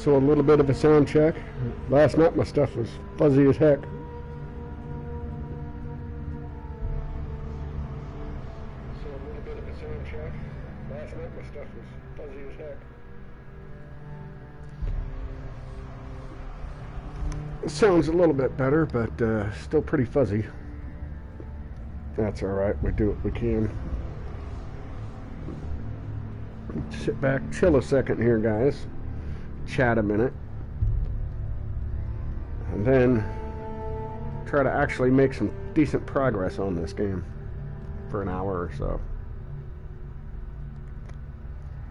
So a little bit of a sound check. Last night my stuff was fuzzy as heck. So a little bit of a sound check. Last night my stuff was fuzzy as heck. It sounds a little bit better, but still pretty fuzzy. That's alright, we do what we can. Sit back, chill a second here, guys. Chat a minute. And then try to actually make some decent progress on this game for an hour or so.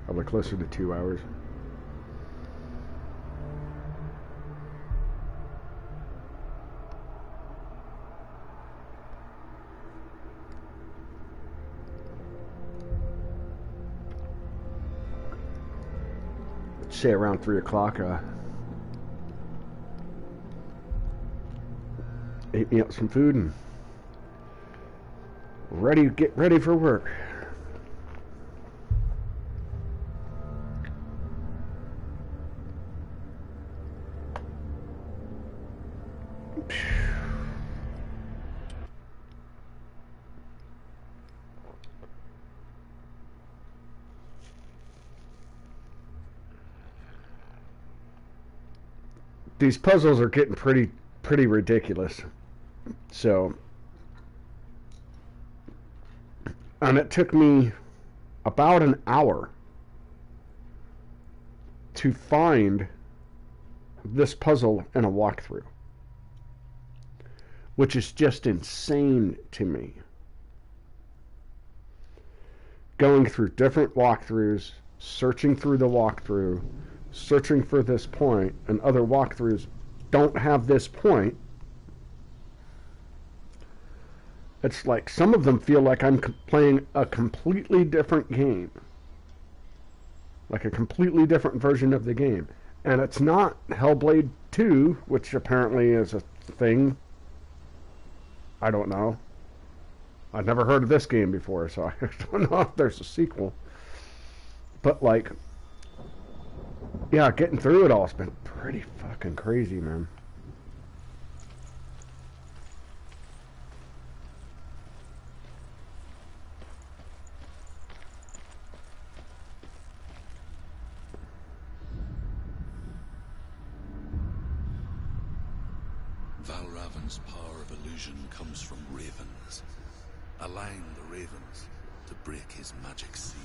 Probably closer to 2 hours. Say around 3 o'clock. Ate me up some food and get ready for work. These puzzles are getting pretty ridiculous. So, and it took me about an hour to find this puzzle in a walkthrough, which is just insane to me. Going through different walkthroughs, searching through the walkthrough, searching for this point, and other walkthroughs don't have this point. It's like some of them feel like I'm playing a completely different game, like a completely different version of the game, and it's not Hellblade 2, which apparently is a thing. I don't know. I've never heard of this game before, so I don't know if there's a sequel. But like, yeah, getting through it all has been pretty fucking crazy, man. Valravan's power of illusion comes from ravens. Align the ravens to break his magic seal.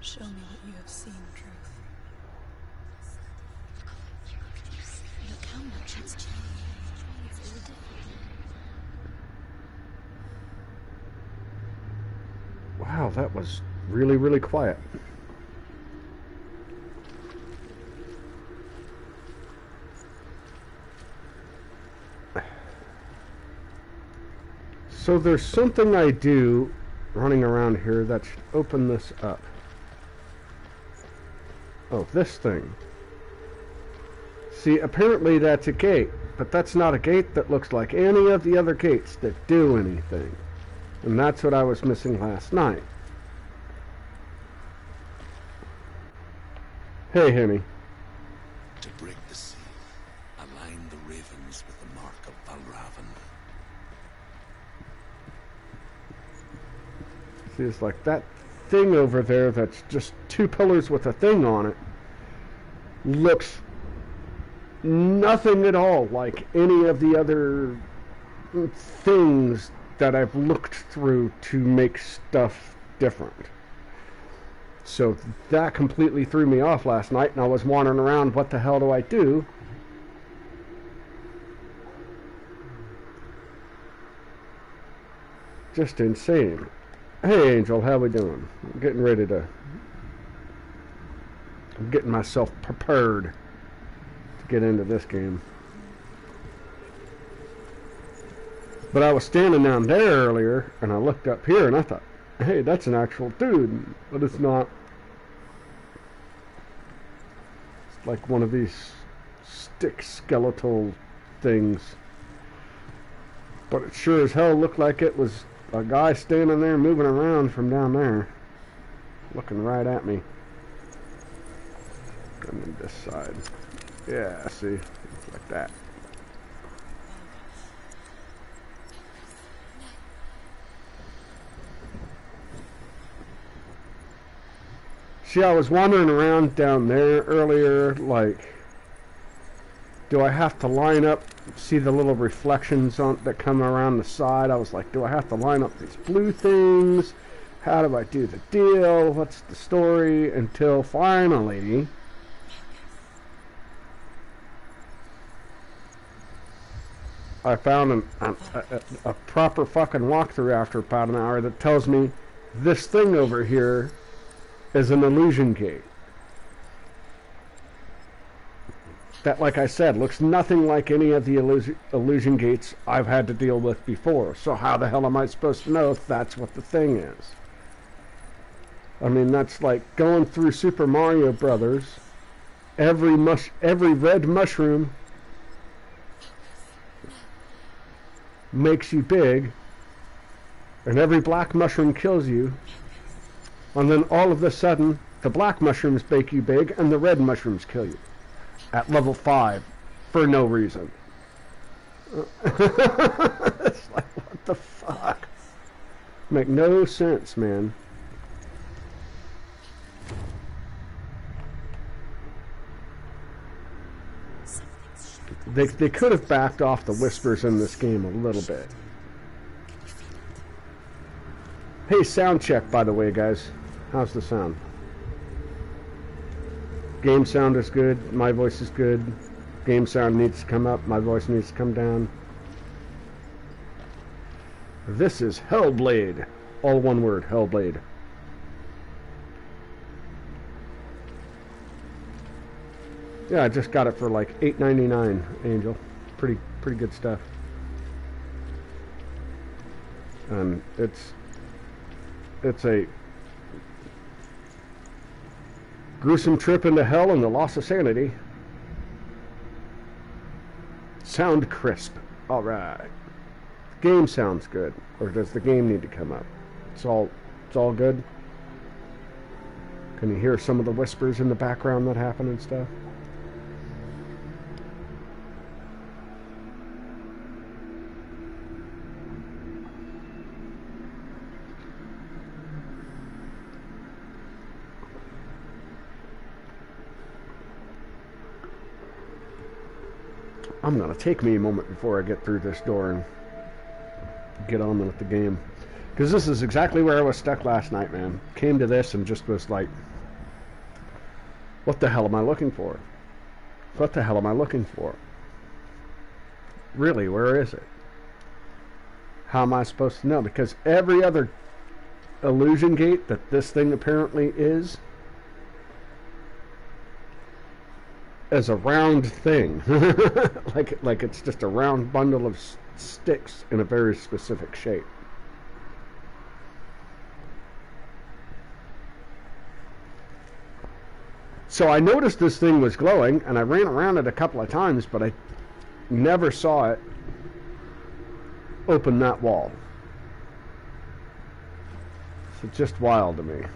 Show me what you have seen, Truth. Look how much it's changed. It's all different. Wow, that was really quiet. So there's something I do running around here that should open this up. Oh, this thing. See, apparently that's a gate, but that's not a gate that looks like any of the other gates that do anything. And that's what I was missing last night. Hey, Henny. To break the seal, align the ravens with the mark of Valravan. See, it's like that thing over there that's just two pillars with a thing on it looks nothing at all like any of the other things that I've looked through to make stuff different. So that completely threw me off last night, and I was wandering around, what the hell do I do? Just insane. Hey Angel, how we doing? I'm getting ready to... I'm getting myself prepared to get into this game. But I was standing down there earlier, and I looked up here, and I thought, hey, that's an actual dude. But it's not. It's like one of these stick skeletal things. But it sure as hell looked like it was a guy standing there moving around from down there, looking right at me. Come in this side. Yeah, see? Like that. See, I was wandering around down there earlier, like, do I have to line up, see the little reflections on that come around the side? I was like, do I have to line up these blue things? How do I do the deal? What's the story? Until finally, I found a proper fucking walkthrough after about an hour that tells me this thing over here is an illusion gate. That, like I said, looks nothing like any of the illusion gates I've had to deal with before. So how the hell am I supposed to know if that's what the thing is? I mean, that's like going through Super Mario Brothers. Every red mushroom makes you big, and every black mushroom kills you. And then all of a sudden, the black mushrooms make you big, and the red mushrooms kill you. At level 5, for no reason. It's like, what the fuck? Make no sense, man. They could have backed off the whispers in this game a little bit. Hey, sound check, by the way, guys. How's the sound? Game sound is good. My voice is good. Game sound needs to come up. My voice needs to come down. This is Hellblade. All one word, Hellblade. Yeah, I just got it for like $8.99, Angel. Pretty good stuff. And it's a gruesome trip into hell and the loss of sanity. Sound crisp. All right. Game sounds good, or does the game need to come up? It's all good. Can you hear some of the whispers in the background that happen and stuff? I'm going to take me a moment before I get through this door and get on with the game. Because this is exactly where I was stuck last night, man. Came to this and just was like, what the hell am I looking for? What the hell am I looking for? Really, where is it? How am I supposed to know? Because every other illusion gate that this thing apparently is a round thing. like it's just a round bundle of sticks in a very specific shape. So I noticed this thing was glowing, and I ran around it a couple of times, but I never saw it open that wall. It's just wild to me.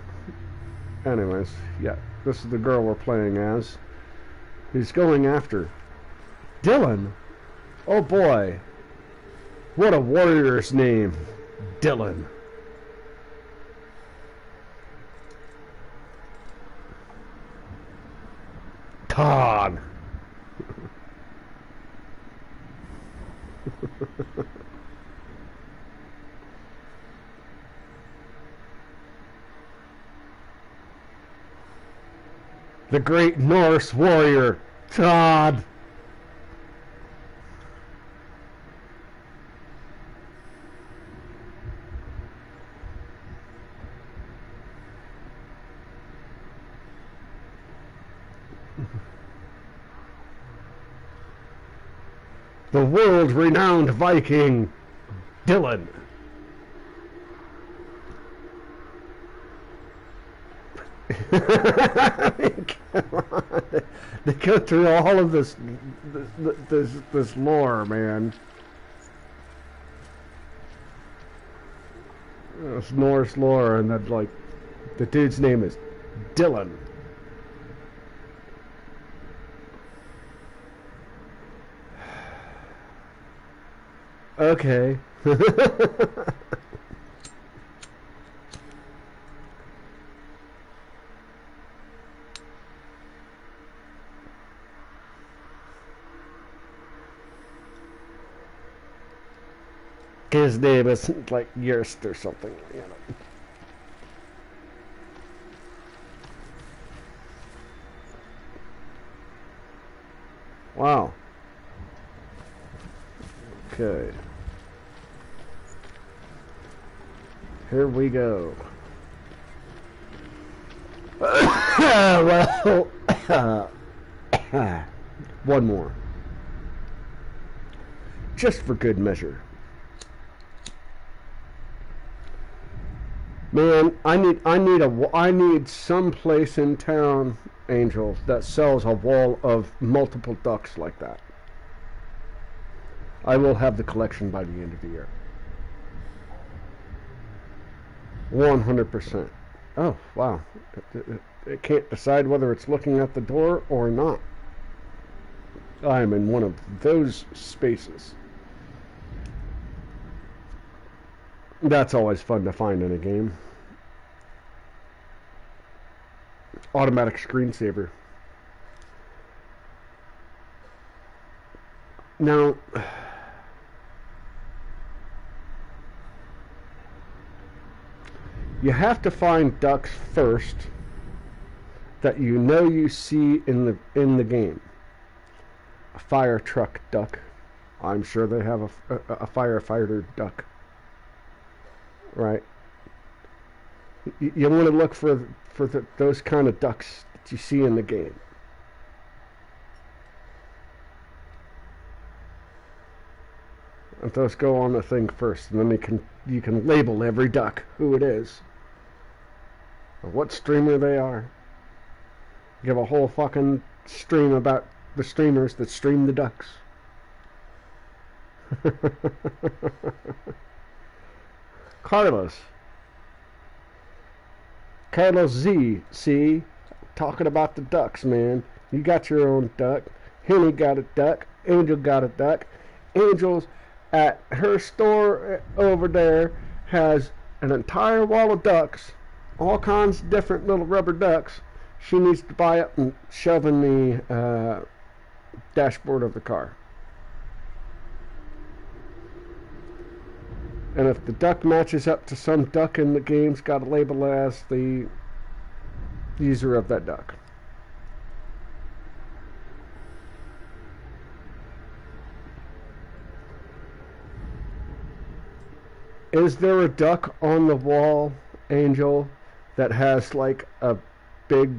Anyways, yeah, this is the girl we're playing as. He's going after Dylan. Oh boy. What a warrior's name. Dylan. Todd. The great Norse warrior, Todd. The world-renowned Viking, Dylan. I mean, come on. They go through all of this lore, man. This Norse lore, and that, like, the dude's name is Dylan. Okay. His name is like Yerst or something, you know. Wow. Okay. Here we go. Well, one more. Just for good measure. Man, I need some place in town, Angel, that sells a wall of multiple ducks like that. I will have the collection by the end of the year. 100%. Oh, wow. It can't decide whether it's looking at the door or not. I am in one of those spaces. That's always fun to find in a game. Automatic screensaver. Now, you have to find ducks first that you know you see in the game. A fire truck duck. I'm sure they have a firefighter duck. Right. You want to look for those kind of ducks that you see in the game. And those go on the thing first, and then you can label every duck who it is, or what streamer they are. Give a whole fucking stream about the streamers that stream the ducks. Carlos Z, see? Talking about the ducks, man. You got your own duck. Henny got a duck. Angel got a duck. Angel's at her store over there has an entire wall of ducks. All kinds of different little rubber ducks. She needs to buy it and shove in the dashboard of the car. And if the duck matches up to some duck in the game, it's got a label as the user of that duck. Is there a duck on the wall, Angel, that has like a big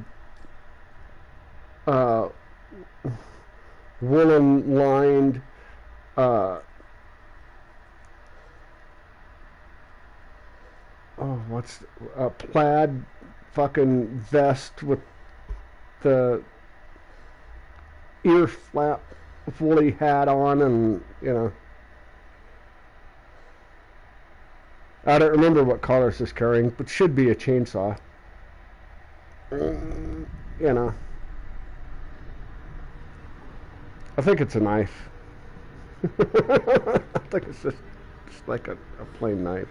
woolen lined what's a plaid fucking vest with the ear flap woolly hat on, and you know, I don't remember what Carlos is carrying, but should be a chainsaw. You know, I think it's a knife. I think it's just like a plain knife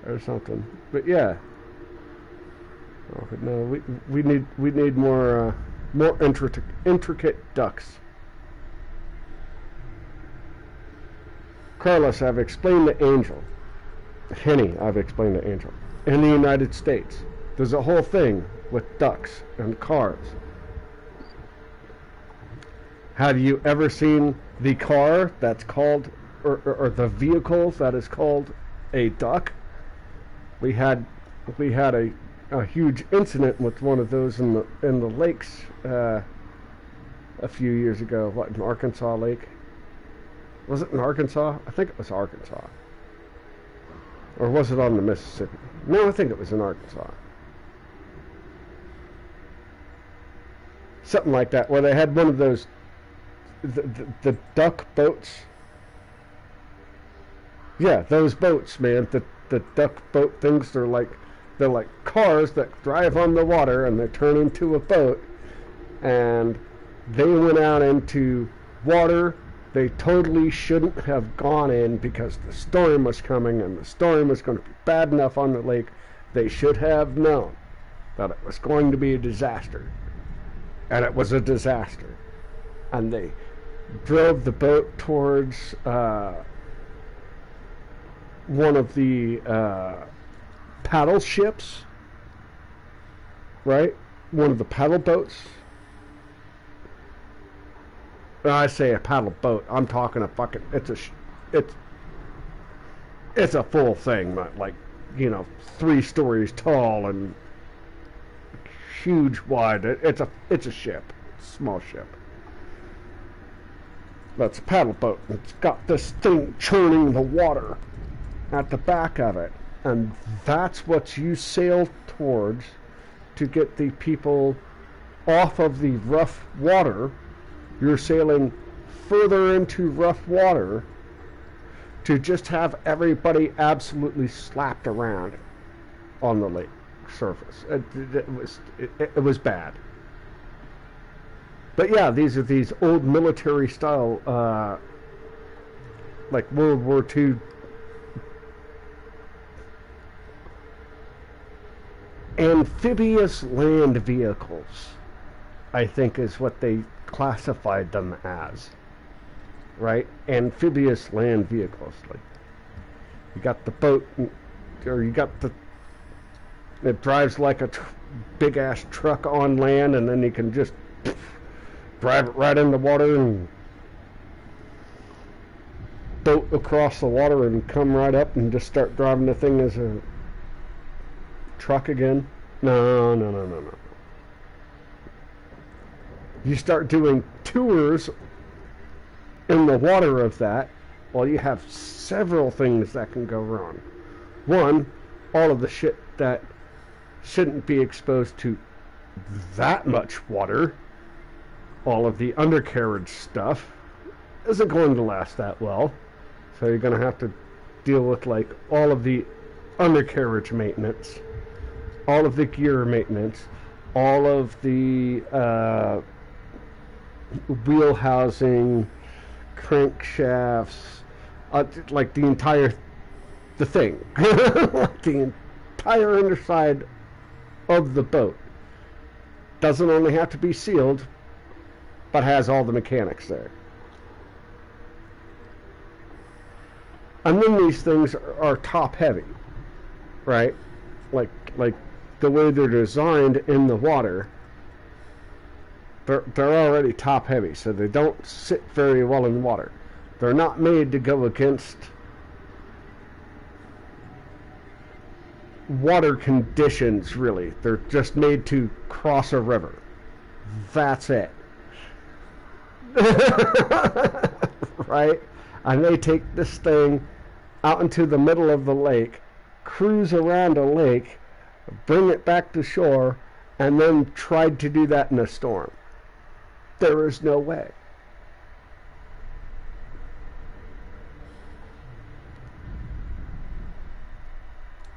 or something. But yeah. Oh, no, we need more intricate ducks. Carlos, I've explained to Angel. Henny, I've explained to Angel. In the United States, there's a whole thing with ducks and cars. Have you ever seen the car that's called, or the vehicle that is called a duck? We had a huge incident with one of those in the lakes a few years ago. What, in Arkansas Lake? Was it in Arkansas? I think it was Arkansas. Or was it on the Mississippi? No, I think it was in Arkansas. Something like that, where they had one of those the duck boats. Yeah, those boats, man. The duck boat things, they're like cars that drive on the water and they turn into a boat. And they went out into water They totally shouldn't have gone in because the storm was coming and the storm was going to be bad enough on the lake. They should have known that it was going to be a disaster. And it was a disaster. And they drove the boat towards one of the paddle ships, right? One of the paddle boats. When I say a paddle boat, I'm talking a fucking, it's a full thing, like, 3 stories tall and huge wide. It's a ship, small ship. That's a paddle boat. It's got this thing churning the water at the back of it, and that's what you sail towards to get the people off of the rough water. You're sailing further into rough water to just have everybody absolutely slapped around on the lake surface. It was bad. But yeah, these are these old military style, like World War II amphibious land vehicles, I think is what they classified them as, right? Amphibious land vehicles. Like, you got the boat, or you got it drives like a big ass truck on land, and then you can just drive it right in the water and boat across the water and come right up and just start driving the thing as a truck again. No. You start doing tours in the water of that, well, you have several things that can go wrong. One, all of the shit that shouldn't be exposed to that much water, all of the undercarriage stuff, isn't going to last that well. So you're going to have to deal with like all of the undercarriage maintenance, all of the gear maintenance, all of the wheel housing, crankshafts, like the thing, like the entire underside of the boat. Doesn't only have to be sealed, but has all the mechanics there. And then these things are top heavy, right? Like the way they're designed in the water, they're already top heavy, so they don't sit very well in water. They're not made to go against water conditions, really. They're just made to cross a river. That's it. Right? And they take this thing out into the middle of the lake, cruise around a lake, bring it back to shore, and then tried to do that in a storm. There is no way.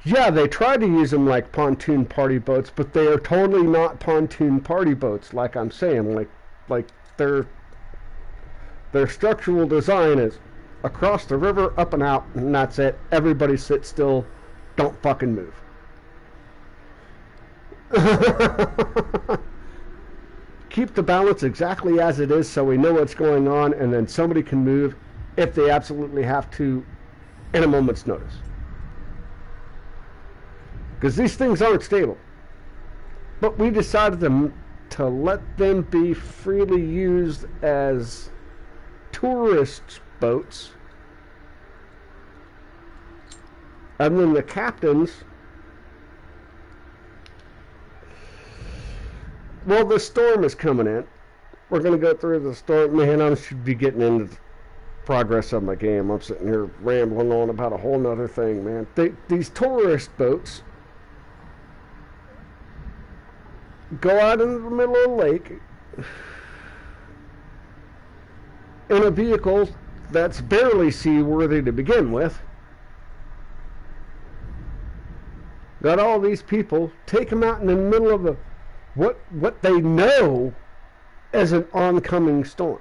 Yeah, they try to use them like pontoon party boats, but they are totally not pontoon party boats, like I'm saying. Like their structural design is across the river, up and out, and that's it. Everybody sit still, don't fucking move. Keep the balance exactly as it is so we know what's going on, and then somebody can move if they absolutely have to in a moment's notice. Because these things aren't stable. But we decided to let them be freely used as tourist boats. And then the captains, well, the storm is coming in. We're going to go through the storm. Man, I should be getting into the progress of my game. I'm sitting here rambling on about a whole nother thing, man. These tourist boats go out into the middle of the lake in a vehicle that's barely seaworthy to begin with. Got all these people, take them out in the middle of what they know is an oncoming storm.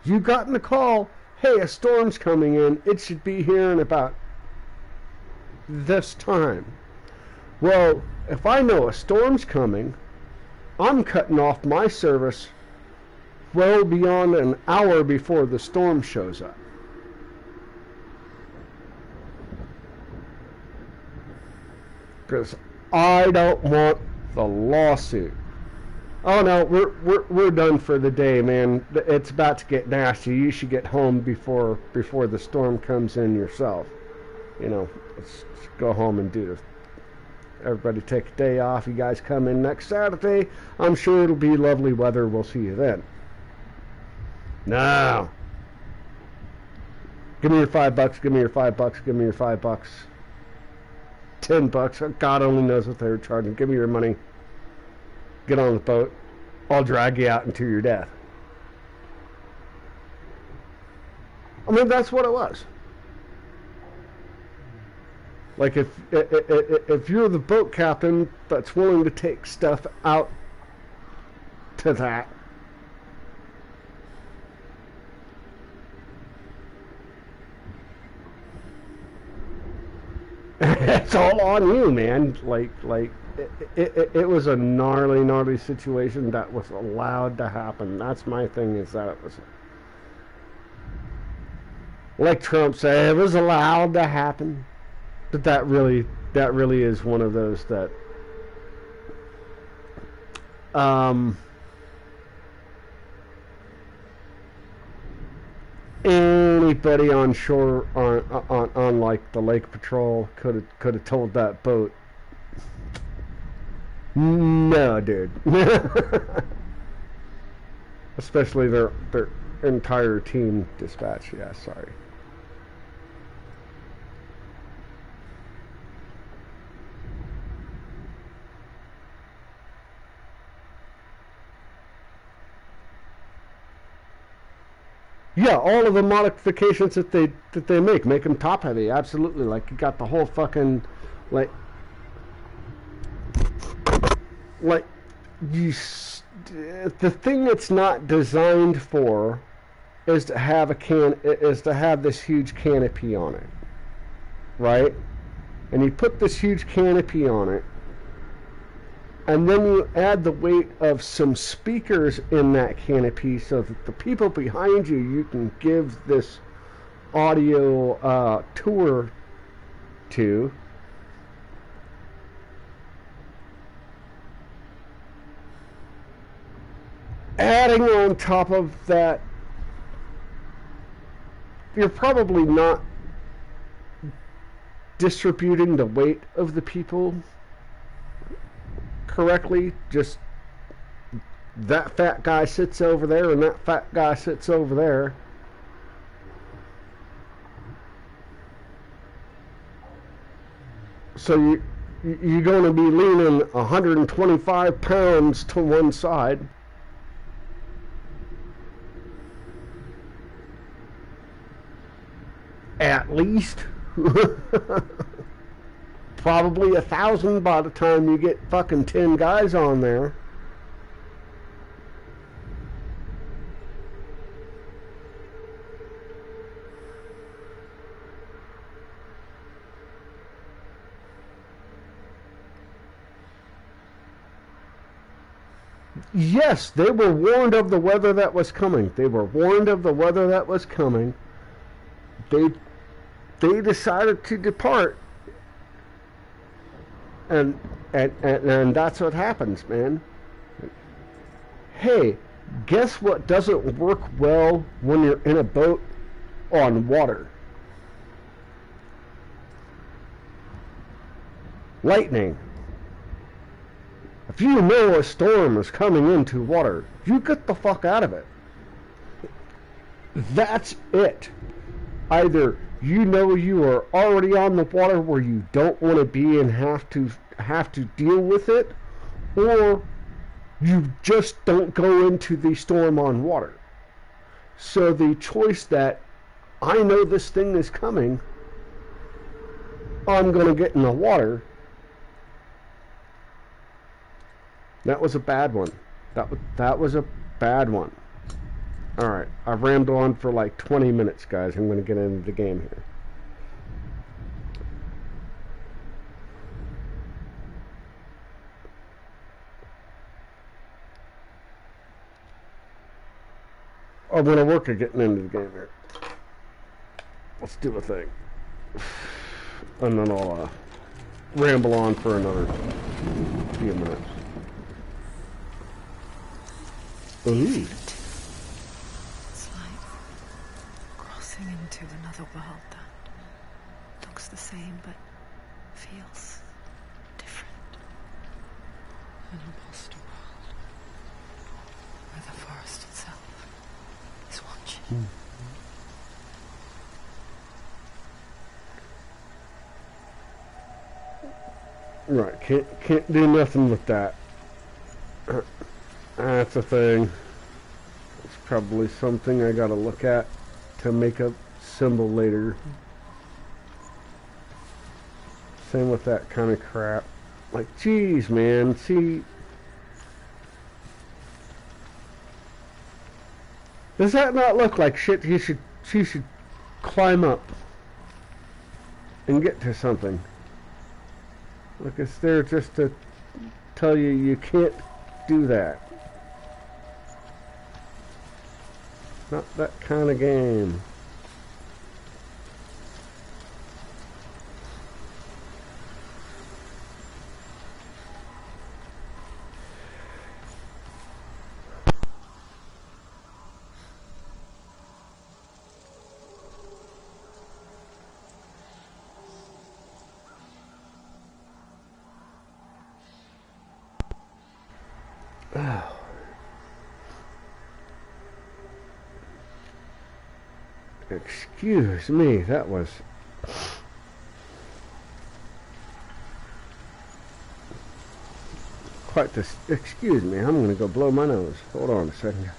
You got in the call, hey, a storm's coming in. It should be here in about this time. Well, if I know a storm's coming, I'm cutting off my service well beyond an hour before the storm shows up. Because I don't want the lawsuit. Oh no, we're done for the day, man. It's about to get nasty. You should get home before the storm comes in yourself. You know, let's go home and do this. Everybody take a day off. You guys come in next Saturday. I'm sure it'll be lovely weather. We'll see you then. No. Give me your $5. Give me your $5. Give me your $5. $10. God only knows what they were charging. Give me your money. Get on the boat. I'll drag you out into your death. I mean, that's what it was. Like if you're the boat captain that's willing to take stuff out to that, it's all on you, man. Like it was a gnarly situation that was allowed to happen. That's my thing, is that it was, like Trump said, it was allowed to happen. But that really is one of those that anybody on shore on like the lake patrol could have told that boat, no, dude. Especially their entire team dispatch. Yeah, sorry. Yeah, all of the modifications that they make them top heavy. Absolutely, like you got the whole fucking like you. The thing it's not designed for is to have this huge canopy on it, right? And you put this huge canopy on it, and then you add the weight of some speakers in that canopy so that the people behind you can give this audio tour to. Adding on top of that, you're probably not distributing the weight of the people correctly. Just that fat guy sits over there and that fat guy sits over there. So you're going to be leaning 125 pounds to one side. At least. Probably 1,000 by the time you get fucking 10 guys on there. Yes, they were warned of the weather that was coming. They were warned of the weather that was coming. They decided to depart. And that's what happens, man. Hey, guess what doesn't work well when you're in a boat on water? Lightning. If you know a storm is coming into water, you get the fuck out of it. That's it. Either you know you are already on the water where you don't want to be and have to deal with it, or you just don't go into the storm on water. So the choice that I know this thing is coming, I'm going to get in the water, that was a bad one. That was a bad one. Alright, I've rambled on for like 20 minutes, guys. I'm going to get into the game here. I'm going to work at getting into the game here. Let's do a thing. And then I'll ramble on for another few minutes. Ooh. It's like crossing into another world that looks the same but feels different. An imposter world where the forest itself is watching. Right, can't do nothing with that. That's a thing. It's probably something I gotta look at to make a symbol later. Same with that kind of crap. Like, geez, man, see... Does that not look like shit she should climb up and get to something? Like, it's there just to tell you you can't do that. Not that kind of game. Excuse me, that was... quite this... Excuse me, I'm gonna go blow my nose. Hold on a second.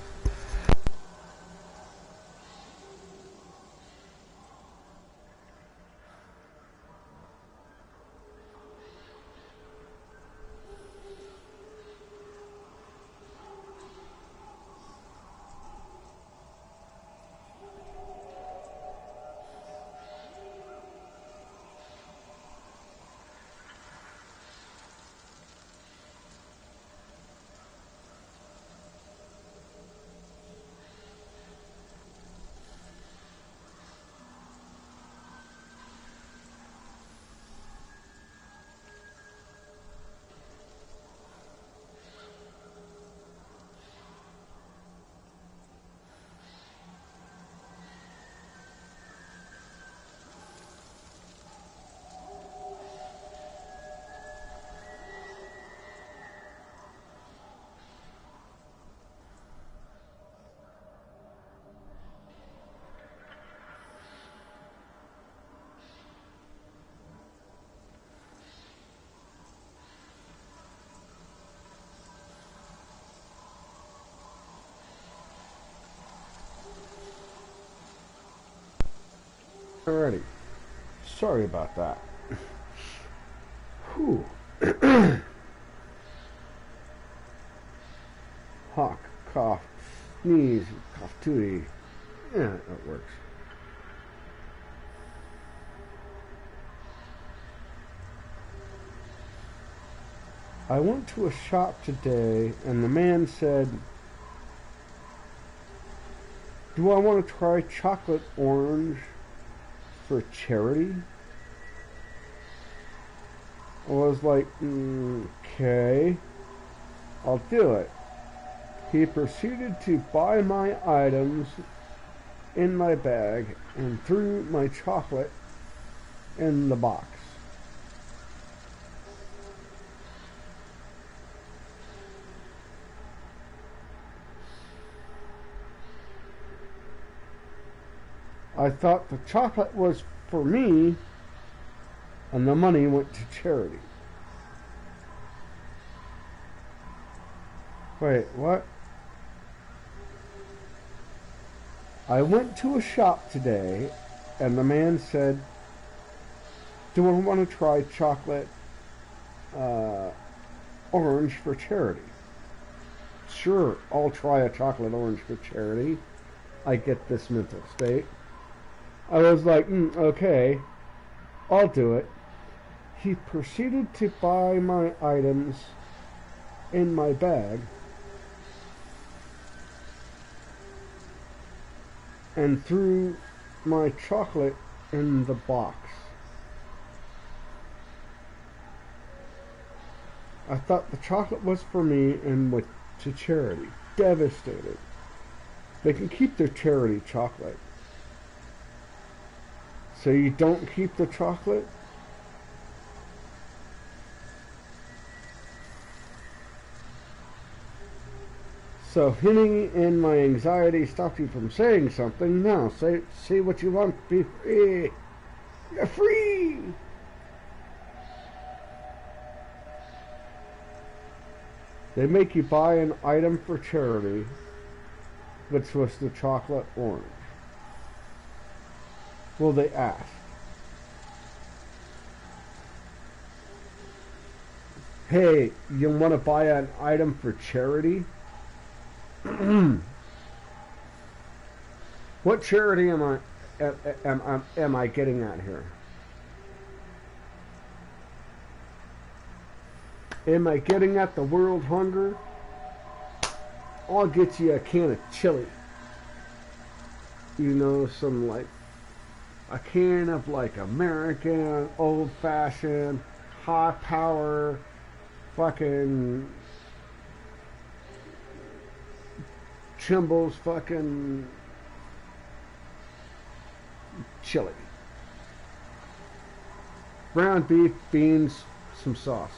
Alrighty. Sorry about that. Whew. Hawk, cough, sneeze, cough tootie. Yeah, that works. I went to a shop today and the man said, "Do I want to try chocolate orange for charity?" I was like, okay, I'll do it. He proceeded to buy my items in my bag and threw my chocolate in the box. I thought the chocolate was for me and the money went to charity. Wait, what? I went to a shop today and the man said, "Do I want to try chocolate orange for charity?" Sure, I'll try a chocolate orange for charity. I get this mental state. I was like, okay, I'll do it. He proceeded to buy my items in my bag and threw my chocolate in the box. I thought the chocolate was for me and went to charity. Devastated. They can keep their charity chocolate. So you don't keep the chocolate? So hinting in my anxiety stopped you from saying something. No, say what you want. Be free. You're free. They make you buy an item for charity, which was the chocolate orange. Well, they asked. Hey, you want to buy an item for charity? What charity am I getting at here? Am I getting at the world hunger? I'll get you a can of chili. You know, some like a can of like American old fashioned high power fucking Chimble's fucking chili. Ground beef, beans, some sauce.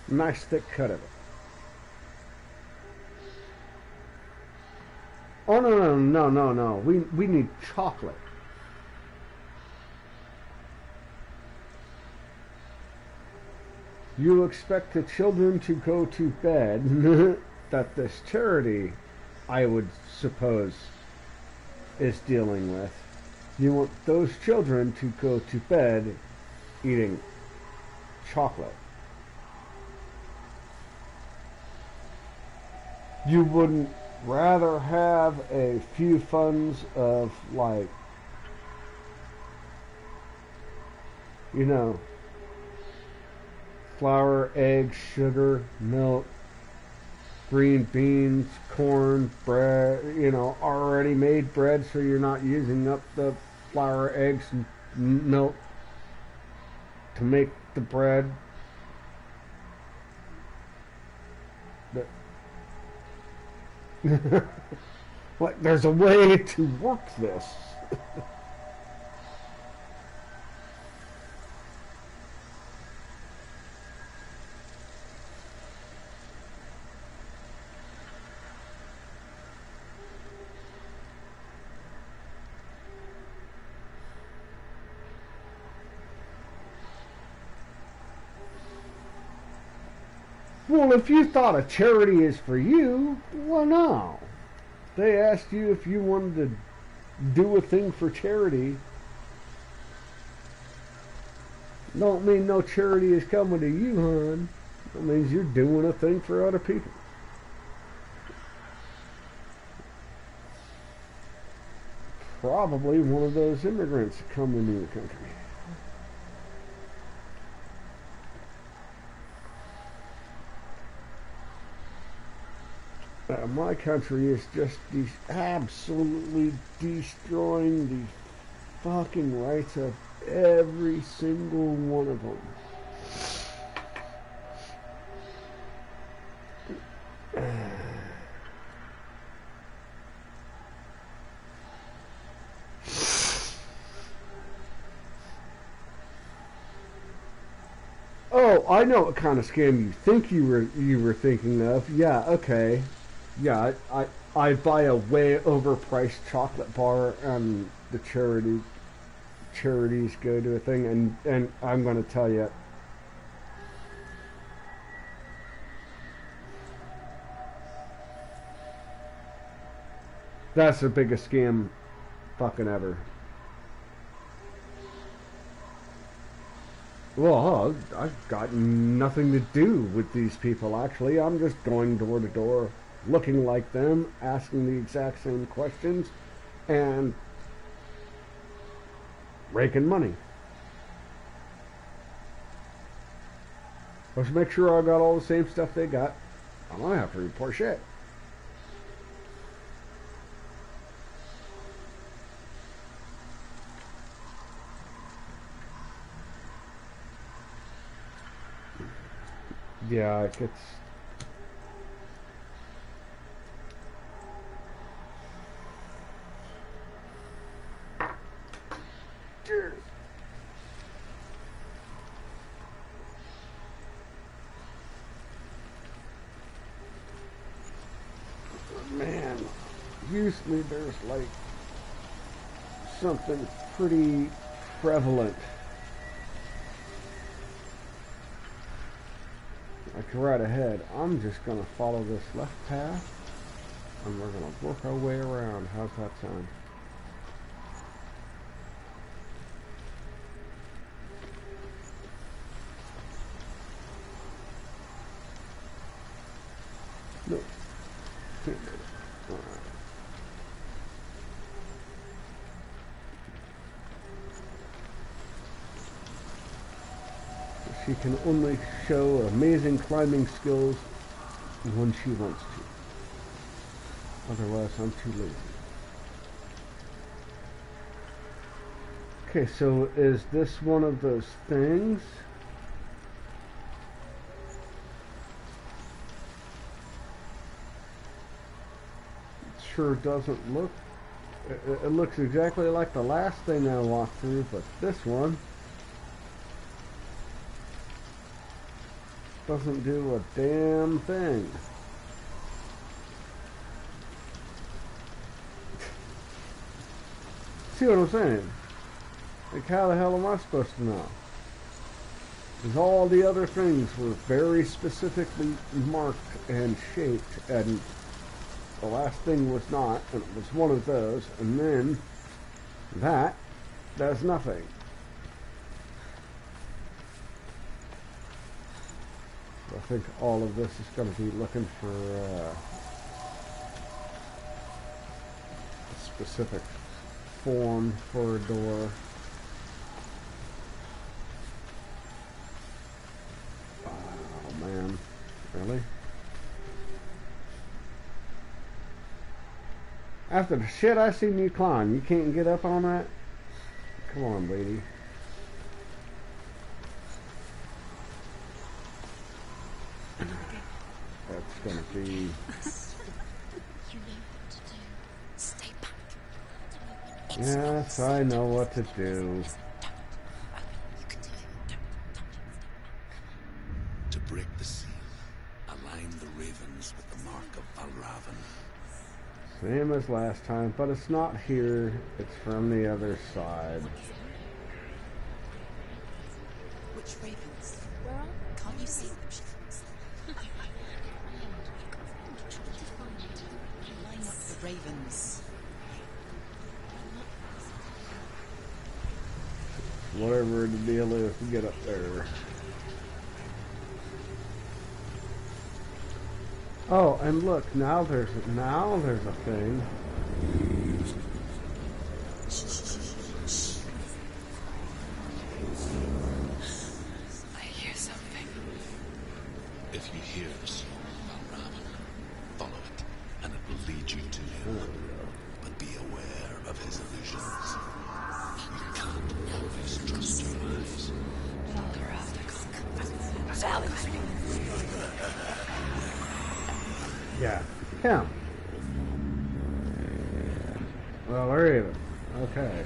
Nice thick cut of it. Oh no. We need chocolate. You expect the children to go to bed that this charity, I would suppose, is dealing with. You want those children to go to bed eating chocolate. You wouldn't rather have a few funds of, like, you know, flour, eggs, sugar, milk, green beans, corn, bread, you know, already made bread, so you're not using up the flour, eggs, and milk to make the bread. But what? There's a way to work this. Well, if you thought a charity is for you, well, no. They asked you if you wanted to do a thing for charity. Don't mean no charity is coming to you, hon. It means you're doing a thing for other people. Probably one of those immigrants coming into your country. My country is just absolutely destroying the fucking rights of every single one of them. Oh, I know what kind of scam you think you were thinking of. Yeah, okay. Yeah, I buy a way overpriced chocolate bar and the charities go to a thing, and I'm going to tell you, that's the biggest scam fucking ever. Well, I've got nothing to do with these people, actually. I'm just going door to door, looking like them, asking the exact same questions, and raking money. Let's make sure I got all the same stuff they got. I don't have to report shit. Yeah, it gets... Man, usually there's like something pretty prevalent. Like right ahead. I'm just gonna follow this left path and we're gonna work our way around. How's that sound? No. Can't do it. Alright. She can only show amazing climbing skills when she wants to. Otherwise, I'm too lazy. Okay, so is this one of those things? It sure doesn't look... It looks exactly like the last thing I walked through, but this one doesn't do a damn thing. See what I'm saying? Like, how the hell am I supposed to know? Because all the other things were very specifically marked and shaped, and the last thing was not, and it was one of those, and then that does nothing. I think all of this is going to be looking for a specific form for a door. Oh man, really? After the shit I seen you climb, you can't get up on that? Come on, lady. That's gonna be... You know what to do. Stay back. Yes, I know what to do. You can do it. To break the seal, align the ravens with the mark of Valravan. Same as last time, but it's not here. It's from the other side. Which ravens? Where are they? Can't you see them? Line up the ravens. Whatever the deal is to get up there. Oh, and look, now there's a thing. I hear something. If you hear the song of Valravan, follow it, and it will lead you to him. But be aware of his illusions. You can't always trust your eyes. Yeah, him. Well, there even. Okay.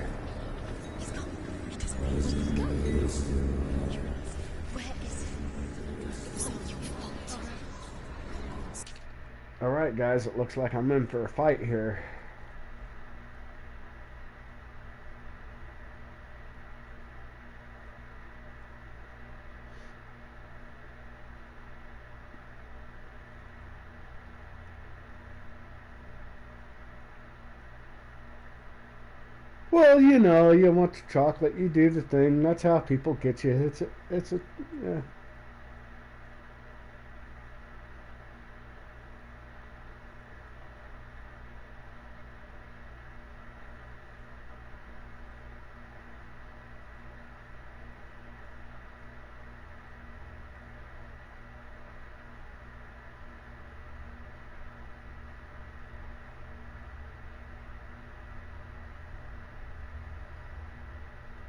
He's gone. He doesn't know where he's going. Where is he? It was all your fault. Alright, guys, it looks like I'm in for a fight here. Well, you know, you want the chocolate, you do the thing. That's how people get you. Yeah.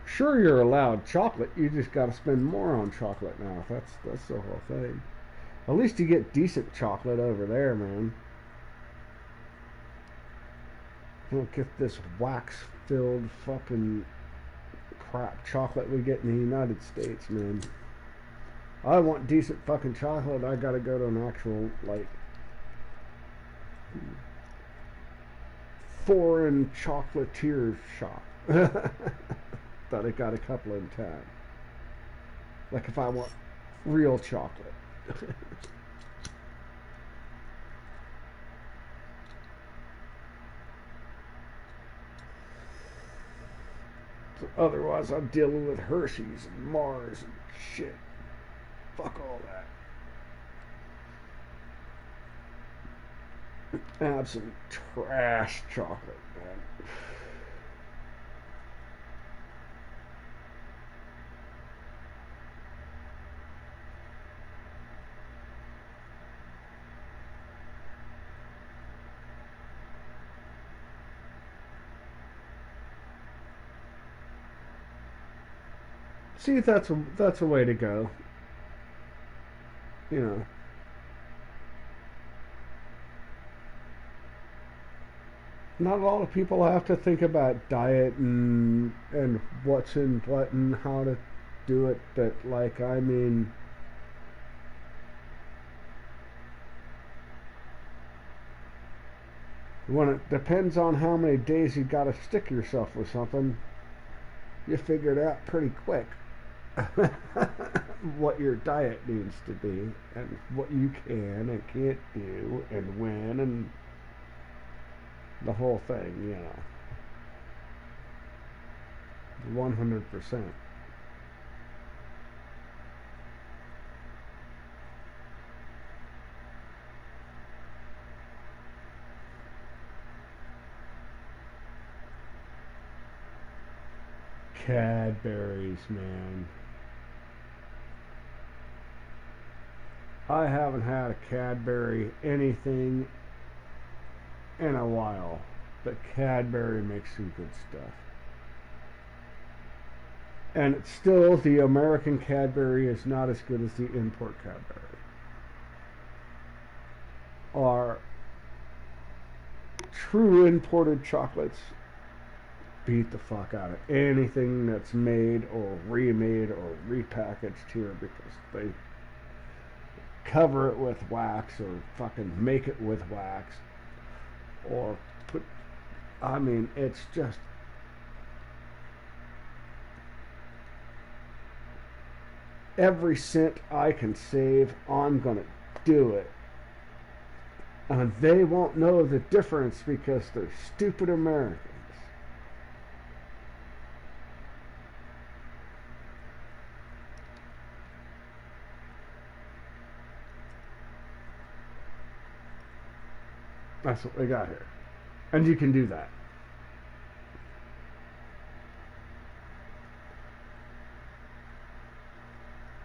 Sure, you're allowed chocolate. You just got to spend more on chocolate now. That's the whole thing. At least you get decent chocolate over there, man. You don't get this wax-filled fucking crap chocolate we get in the United States, man. I want decent fucking chocolate. I gotta go to an actual like foreign chocolatier shop. But I got a couple in town. Like if I want real chocolate. Otherwise, I'm dealing with Hershey's and Mars and shit. Fuck all that. Absolute trash chocolate, man. See, that's a way to go. You know, not a lot of people have to think about diet and what's in what and how to do it. But like, I mean, when it depends on how many days you got to stick yourself with something, you figure it out pretty quick. What your diet needs to be and what you can and can't do and when and the whole thing, you know. 100%. Cadbury's, man. I haven't had a Cadbury anything in a while, but Cadbury makes some good stuff. And it's still, the American Cadbury is not as good as the import Cadbury. Our true imported chocolates beat the fuck out of anything that's made or remade or repackaged here because they cover it with wax or fucking make it with wax or put, I mean, it's just every cent I can save, I'm gonna do it. And they won't know the difference because they're stupid Americans. That's what we got here. And you can do that.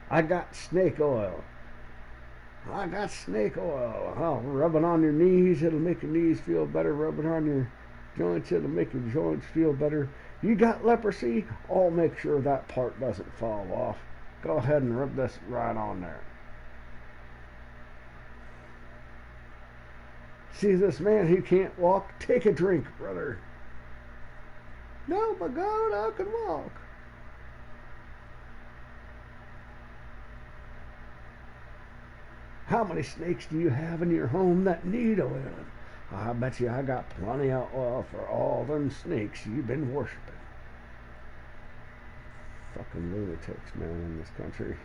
I got snake oil. I got snake oil. Oh, rub it on your knees, it'll make your knees feel better. Rub it on your joints, it'll make your joints feel better. You got leprosy? I'll make sure that part doesn't fall off. Go ahead and rub this right on there. See this man who can't walk? Take a drink, brother. No, my God, I can walk. How many snakes do you have in your home that need oil? I bet you I got plenty of oil for all them snakes you've been worshiping. Fucking lunatics, man, in this country.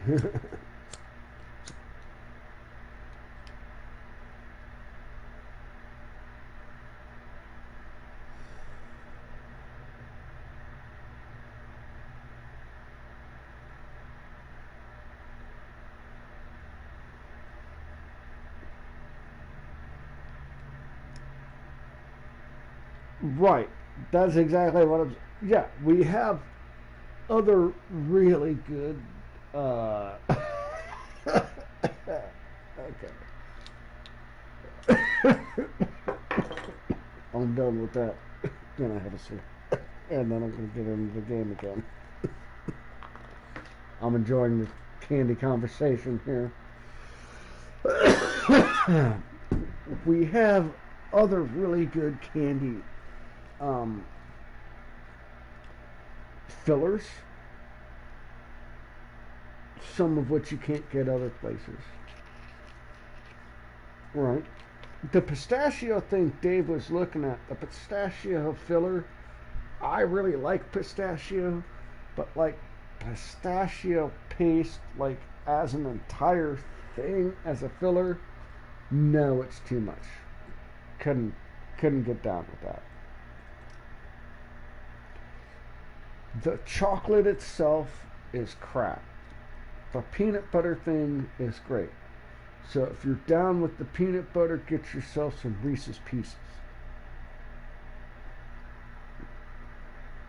Right. That's exactly what I'm. Yeah, we have other really good. Uh, okay. I'm done with that. Then I have a sip. And then I'm going to get into the game again. I'm enjoying this candy conversation here. We have other really good candy um, fillers, some of which you can't get other places. Right. The pistachio thing Dave was looking at, the pistachio filler, I really like pistachio, but like pistachio paste, like as an entire thing, as a filler, no, it's too much. Couldn't couldn't get down with that. The chocolate itself is crap. The peanut butter thing is great. So if you're down with the peanut butter, get yourself some Reese's Pieces.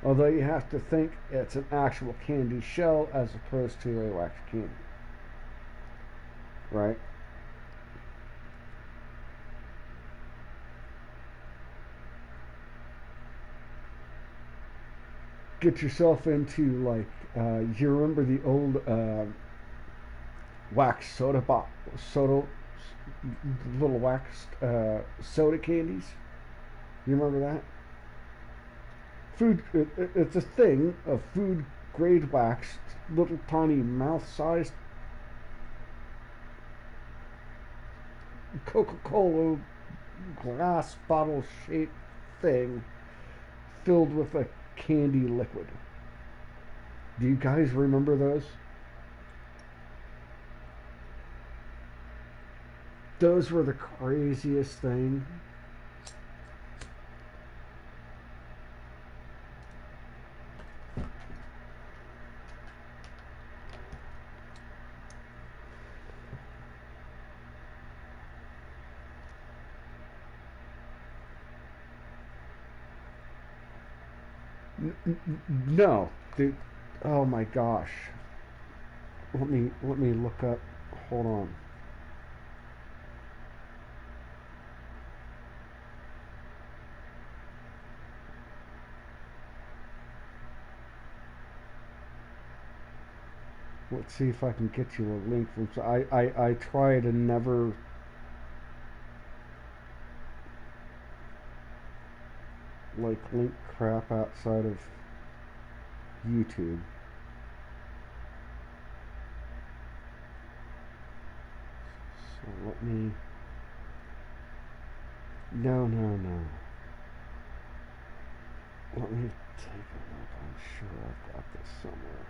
Although you have to think it's an actual candy shell as opposed to a wax candy. Right? Get yourself into like, you remember the old wax soda, little wax soda candies? You remember that? It's a thing of food grade wax, little tiny mouth-sized Coca-Cola glass bottle shaped thing filled with a candy liquid. Do you guys remember those? Those were the craziest thing. No, dude. Oh my gosh. Let me look up. Hold on. Let's see if I can get you a link from. I try to never like link crap outside of YouTube. So let me. No, no, no. Let me take a look. I'm sure I've got this somewhere.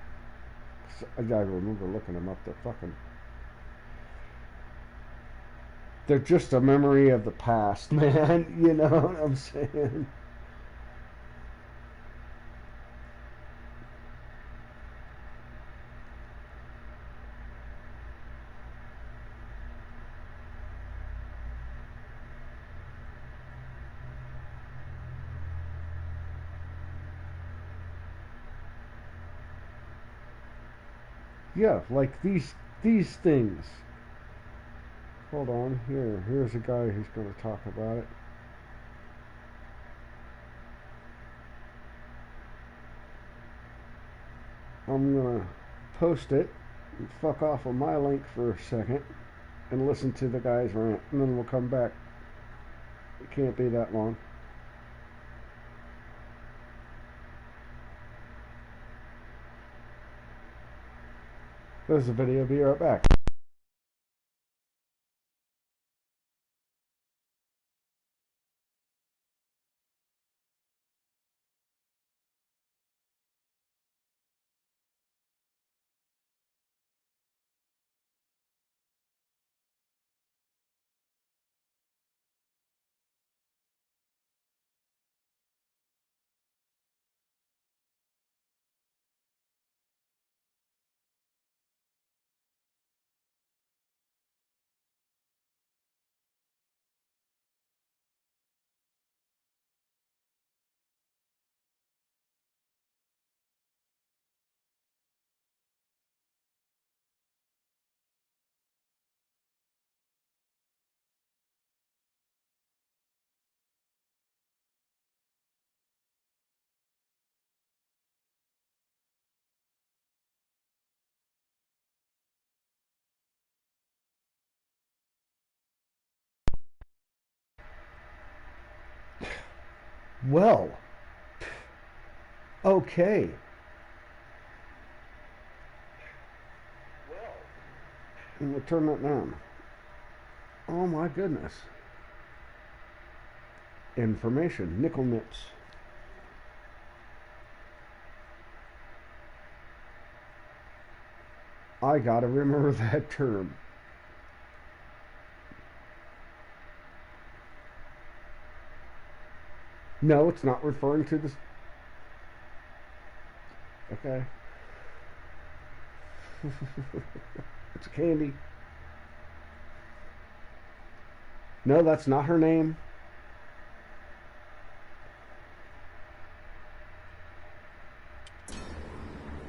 I remember looking them up. They're fucking. They're just a memory of the past, man. You know what I'm saying? Yeah, like these things. Hold on. Here's a guy who's going to talk about it. I'm gonna post it and fuck off on my link for a second and listen to the guy's rant, and then we'll come back. It can't be that long. There's the video. Be right back. Well, okay. And we'll turn that down. Oh my goodness. Information, nickel nips. I gotta remember that term. No, it's not referring to this. Okay. It's a candy. No, that's not her name.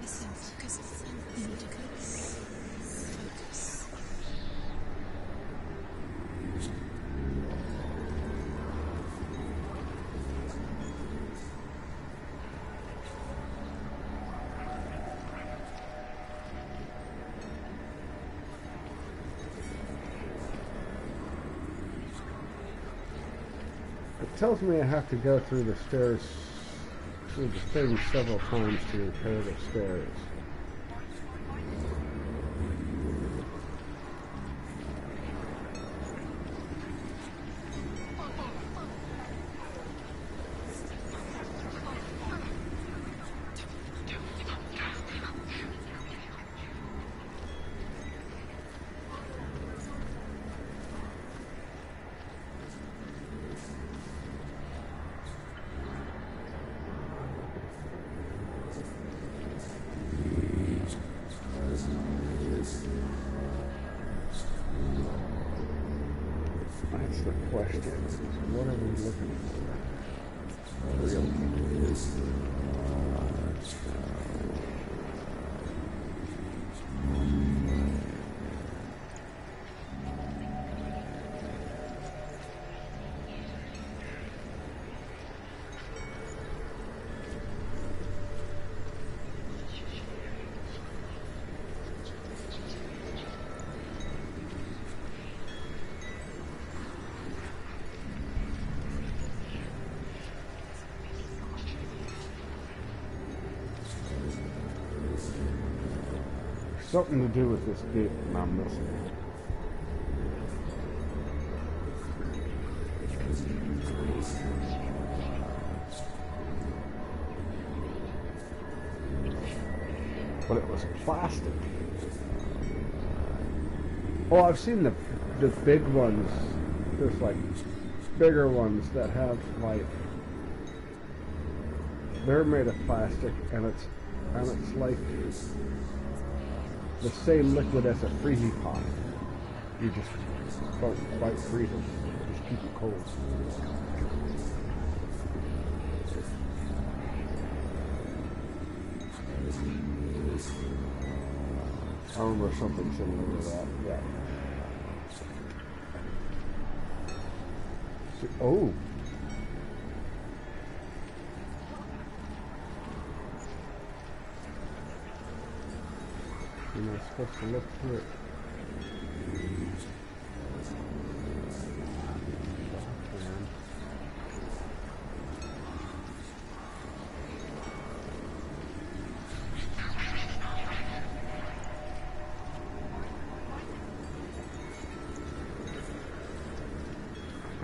Listen, focus. You need to focus. Focus. It tells me I have to go through the stairs, through the thing several times to repair the stairs. That's the question. What are we looking for? Real. Something to do with this gate that I'm missing. But it was plastic. Oh, I've seen the big ones. There's like bigger ones that have like, they're made of plastic, and it's like the same liquid as a freezy pot. You just don't quite freeze it. Just keep it cold. I remember something similar to that. Yeah. Oh. You're not supposed to look through it.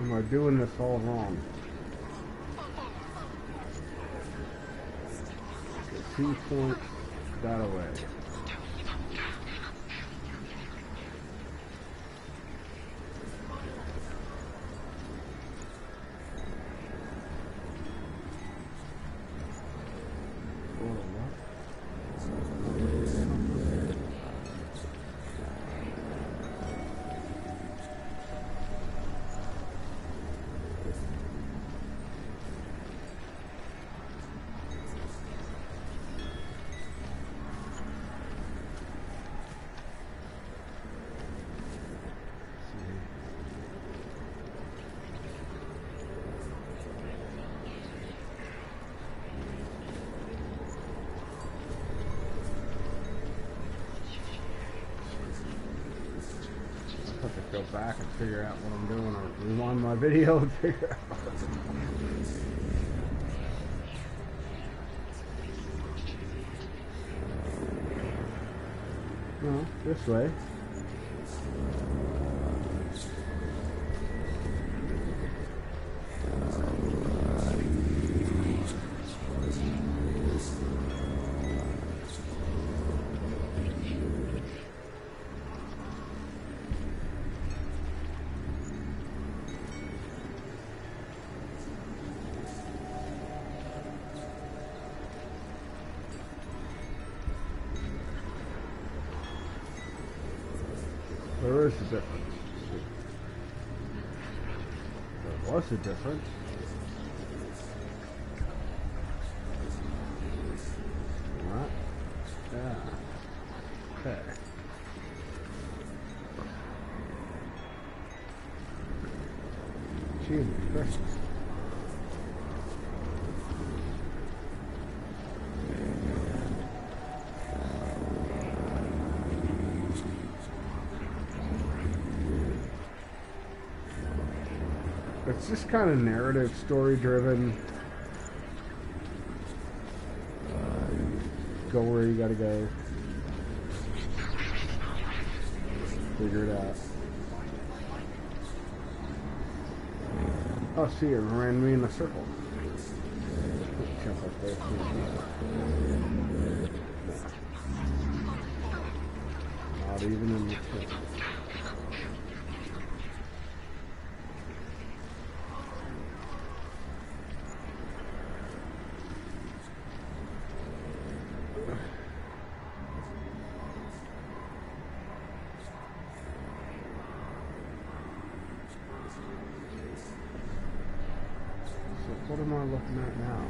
Am I doing this all wrong? Okay, 2 points, that away. Go back and figure out what I'm doing, or rewind my video and figure out. No, this way. There is a difference. There was a difference. What? Yeah. Okay. Jesus Christ. It's just kind of narrative, story driven. Go where you gotta go. Figure it out. Oh, see, it ran me in a circle. Jump up there. Not even in the circle. What am I looking at now?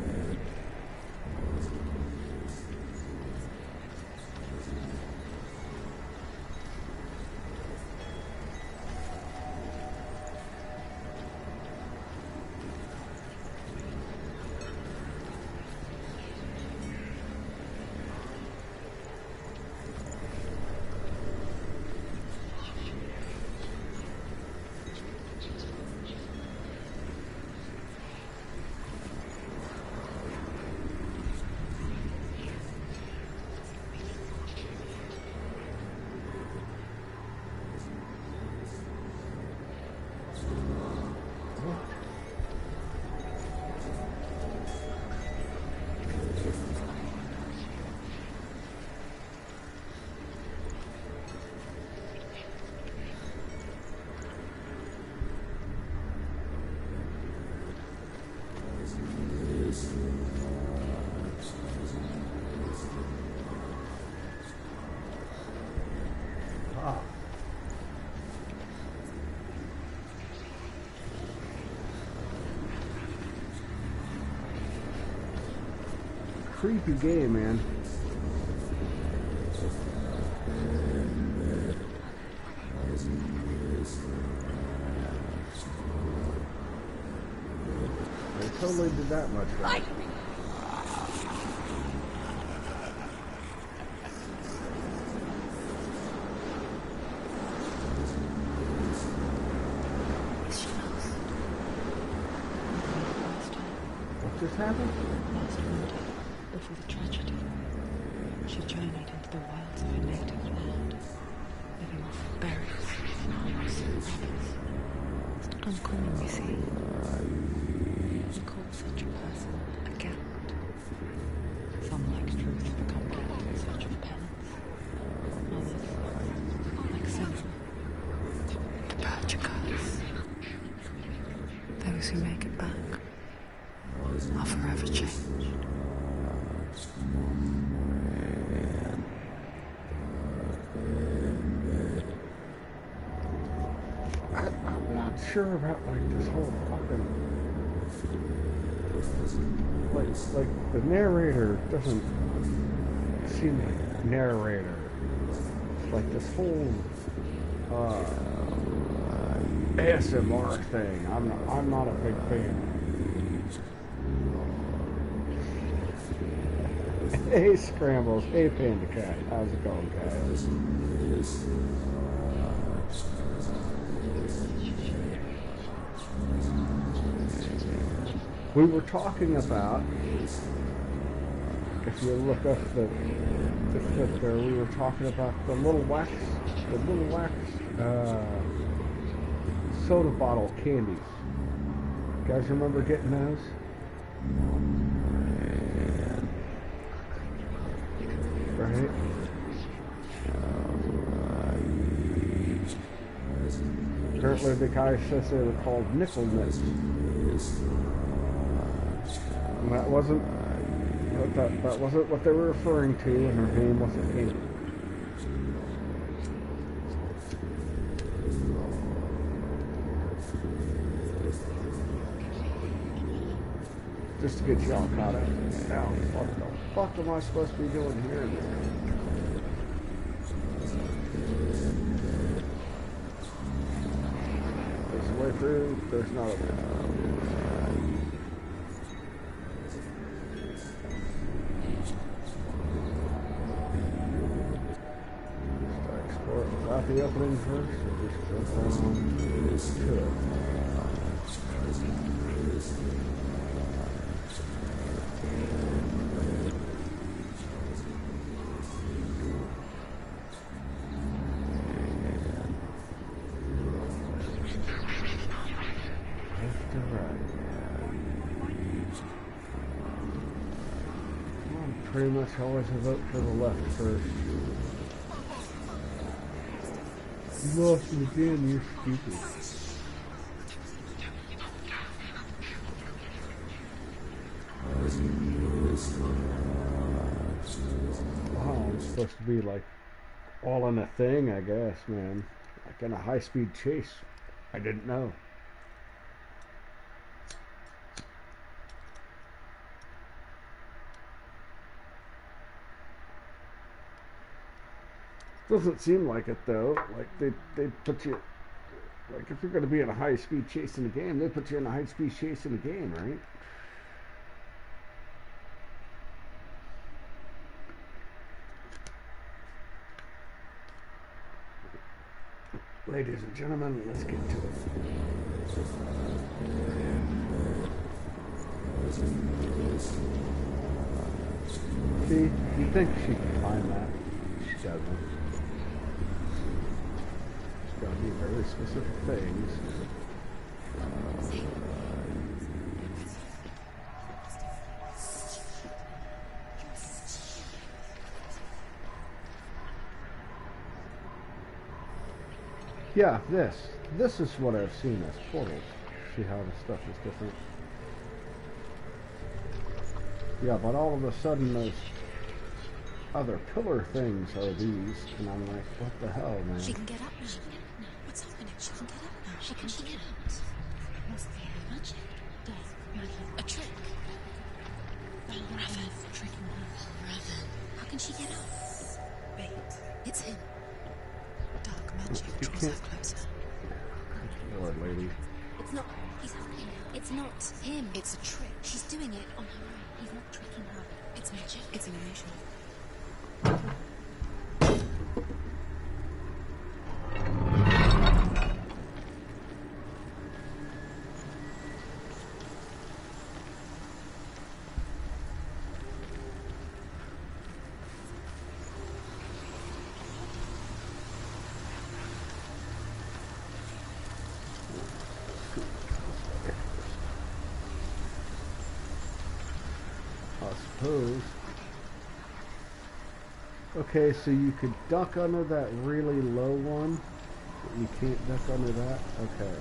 Creepy game, man. They totally did that much right. What just happened? Before the tragedy, she journeyed into the wilds of her native land, living off of berries, flowers, and rabbits. It's not uncommon, you see. We call such a person a gallant. Some, like Truth, become gallant in search of penance. Others, like Senua, the purchasers. Those who make it back are forever changed. I'm not sure about like this whole fucking like the narrator doesn't seem like narrator. It's like this whole ASMR thing. I'm not a big fan. Hey Scrambles, hey Panda Cat, how's it going, guys? We were talking about if you look up the clip there, we were talking about the little wax soda bottle candies. You guys remember getting those? Right? Apparently the guy says they were called nickel nits. And that wasn't what they were referring to, and her name wasn't Candy. Just to get y'all caught up. Now, what the fuck am I supposed to be doing here? There's a way through, there's not a way through. Explore it without the opening first, or just jump on to it. Pretty much always a vote for the left first. You lost it again, you're stupid. Wow, I'm supposed to be like all in a thing, I guess, man. Like in a high-speed chase. I didn't know. Doesn't seem like it though. Like they put you, like if you're going to be in a high speed chase in the game, they put you in a high speed chase in the game, right? Ladies and gentlemen, let's get to it. See, you think she can climb that? She doesn't. Gotta be very specific things. Yeah, this is what I've seen as portals. See how the stuff is different. Yeah, but all of a sudden those other pillar things are these, and I'm like, what the hell, man? She can get up now. What's happening? She can get up now. How can she get out? It must be magic. A trick. Raven. Tricking her. Raven. How can she get up? Wait. It's him. Dark magic draws her closer. Lord, lady. It's not. He's helping her. It's not him. It's a trick. She's doing it on her own. He's not tricking her. It's magic. It's an illusion. I suppose. Okay, so you could duck under that really low one, but you can't duck under that? Okay.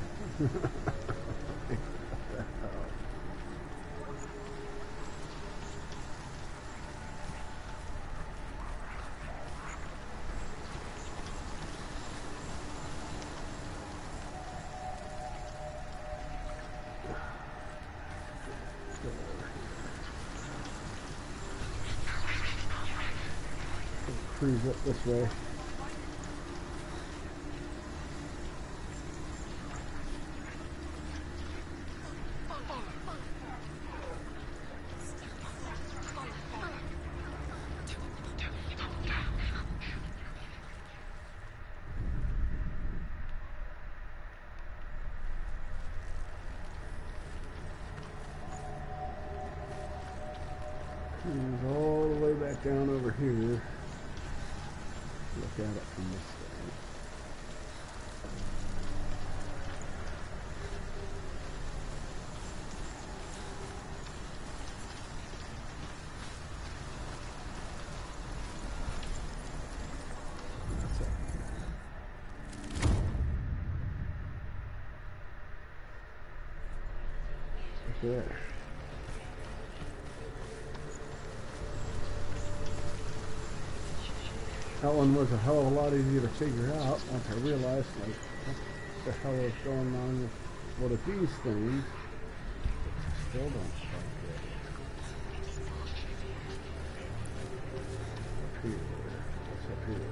Cruise up this way. Cruise all down over here. Look at it from this side. That's it. Look there. That one was a hell of a lot easier to figure out once I realized, like, what the hell is going on with one of these things. Still don't quite get it. Up here. What's up here?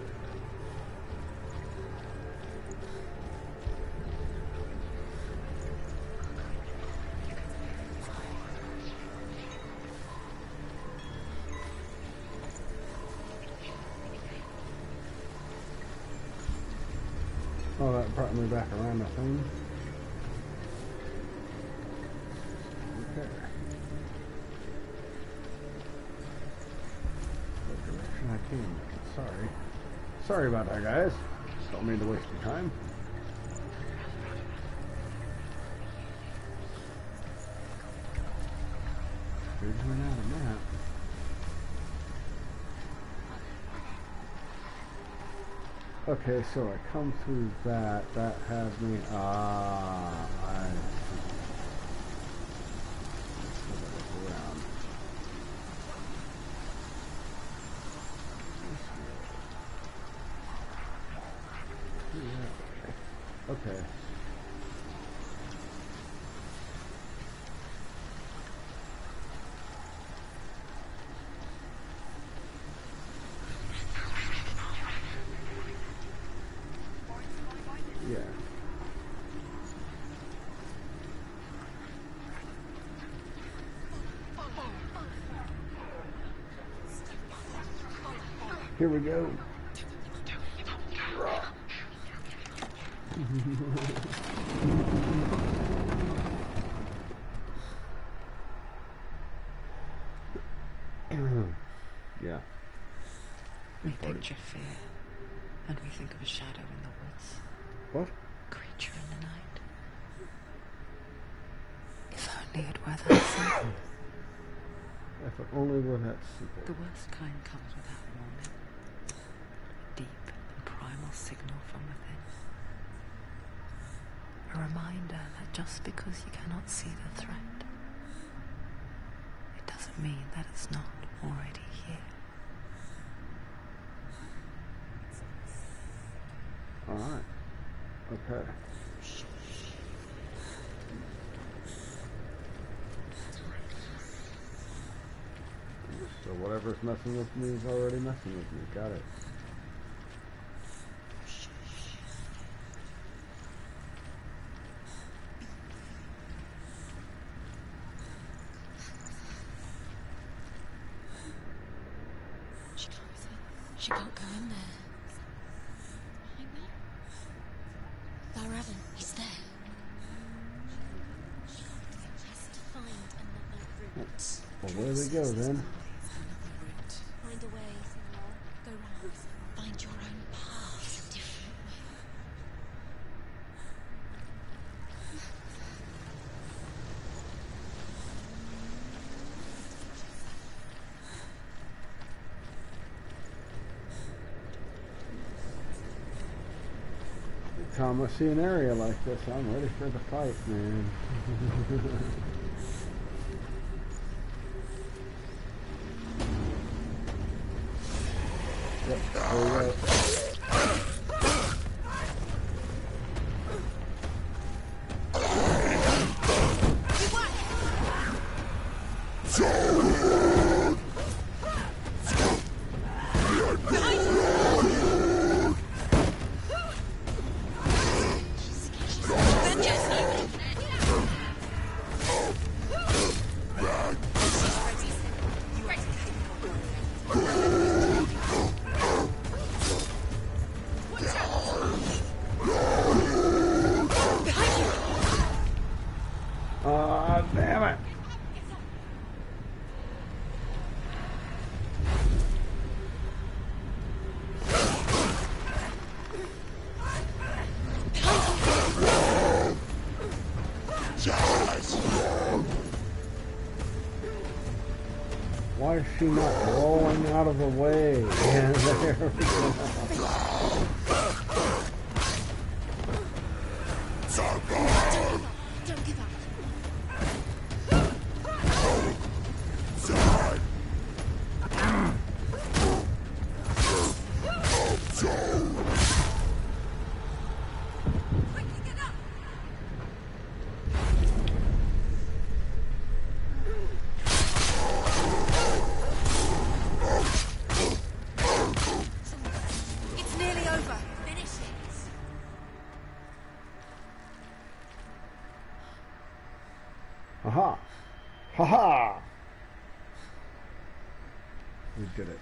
Oh, that brought me back around the thing. Okay. What direction I came in. Sorry. Sorry about that, guys. Don't mean to waste your time. Figuring out a map. Okay, so I come through that. That has me. I see. Let's have a look around. Yeah. Okay. Yeah. Here we go. Yeah. We picture fear, and we think of a shadow in the woods. What? Creature in the night. If only it were that simple. If it only were that simple. The worst kind comes without warning. A deep and primal signal from within. A reminder that just because you cannot see the threat, it doesn't mean that it's not already here. Alright. Okay. So whatever's messing with me is already messing with me. Got it. She can't go in there. Raven, he's there. She has to find another route. Well, where do we go then? Another route. Find a way, Senua. Go round. Find your own path. A different way. Time I see an area like this, I'm ready for the fight, man. Yep, there we go. is she not rolling out of the way? Yeah, there we go. Don't give up. Quickly get up. It's nearly over. Finish it. Aha! Ha-ha! We did it.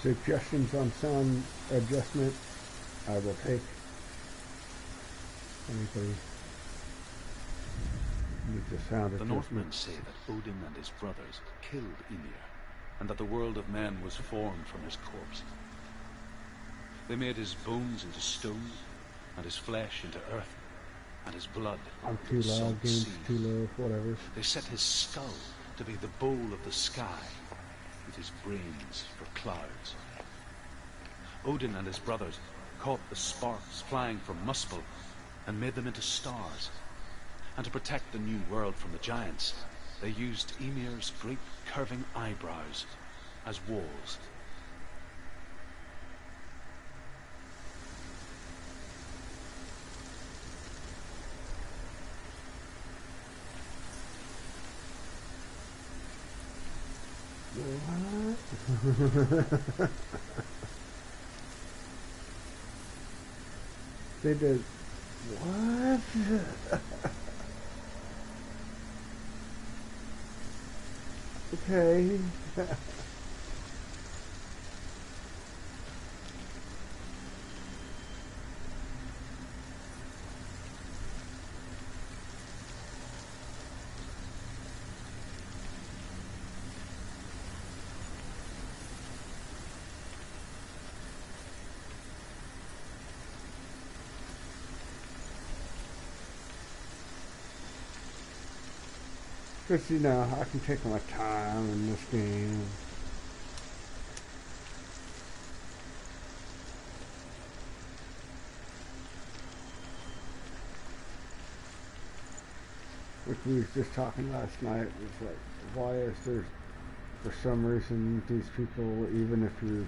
Suggestions on sound adjustment, I will take. Anybody needs a sound The adjustment? Northmen say that Odin and his brothers killed Ymir, and that the world of men was formed from his corpse. They made his bones into stone, and his flesh into earth, and his blood I'm into too the loud, salt game's sea. too low, whatever. They set his skull to be the bowl of the sky, with his brains for clouds. Odin and his brothers caught the sparks flying from Muspel and made them into stars. And to protect the new world from the giants, they used Ymir's great curving eyebrows as walls. What? They did what? Okay. Because, you know, I can take my time in this game. Which we was just talking last night. It's like, why is there, for some reason, these people, even if you're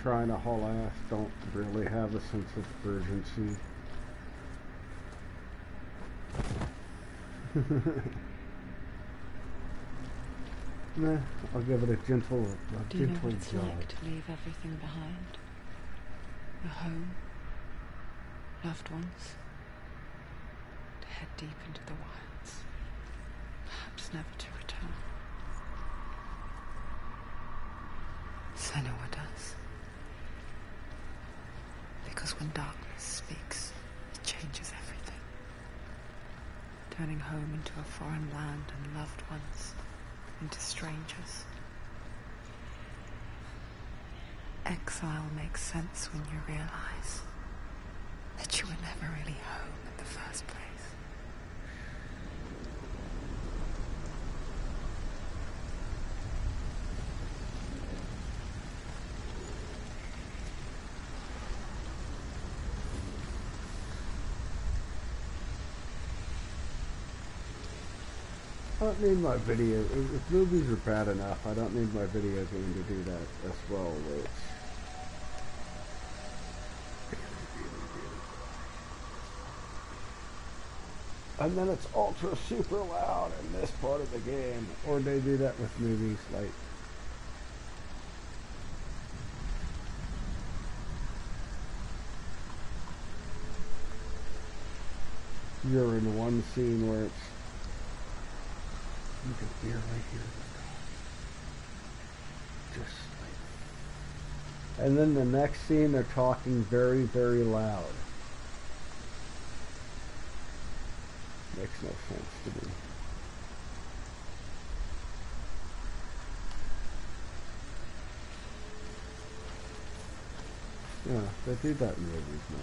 trying to haul ass, don't really have a sense of urgency. Nah, I'll give it a gentle Do you know what jog. it's like to leave everything behind? Your home, loved ones, to head deep into the wilds, perhaps never to return. Senua does. Because when darkness speaks, it changes everything. Turning home into a foreign land and loved ones into strangers. Exile makes sense when you realize that you were never really home in the first place. I don't need my video. If movies are bad enough, I don't need my video game to do that as well. And then it's ultra super loud in this part of the game. Or they do that with movies like you're in one scene where it's you can barely hear the dog. Just like, and then the next scene they're talking very, very loud. Makes no sense to me. Yeah, they do that in movies now.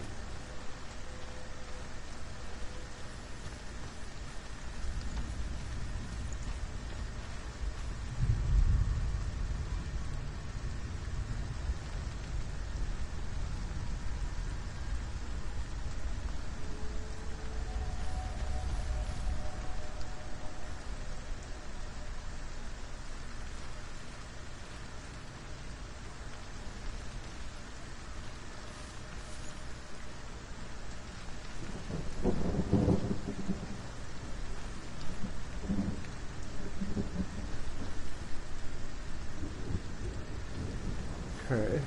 Okay.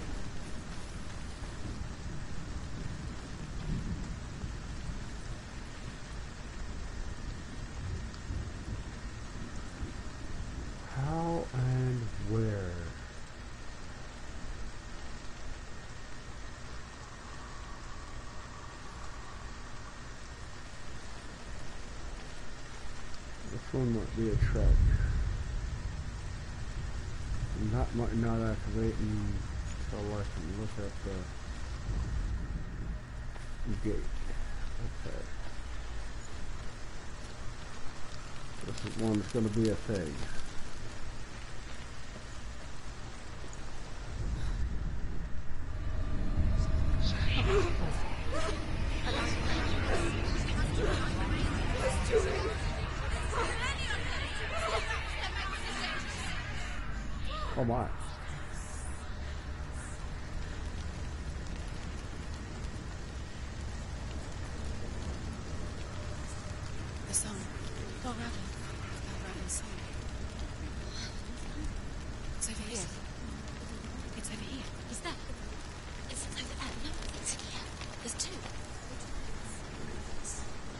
How and where? This one might be a trek. And that might not activate until I can look at the gate. Okay. This one's going to be a thing. Oh my. The song. Oh, Raven. Raven's song. It's over here. It's over here. Is that? Is it over there? No, it's here. There's two.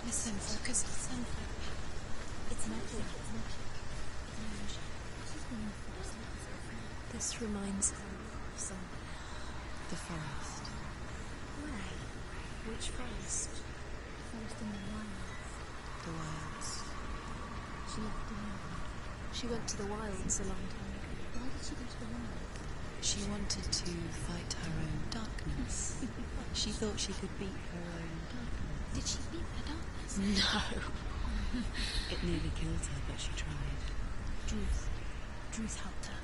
Listen, focus. Listen. It's magic. It's magic. This reminds her of something. The forest. Where? Which forest? The forest in the wilds. The wilds. She lived in England. She went to the wilds a long time ago. Why did she go to the wilds? She wanted to fight her own darkness. She thought she could beat her own darkness. Did she beat her darkness? No. It nearly killed her, but she tried. Druth helped her.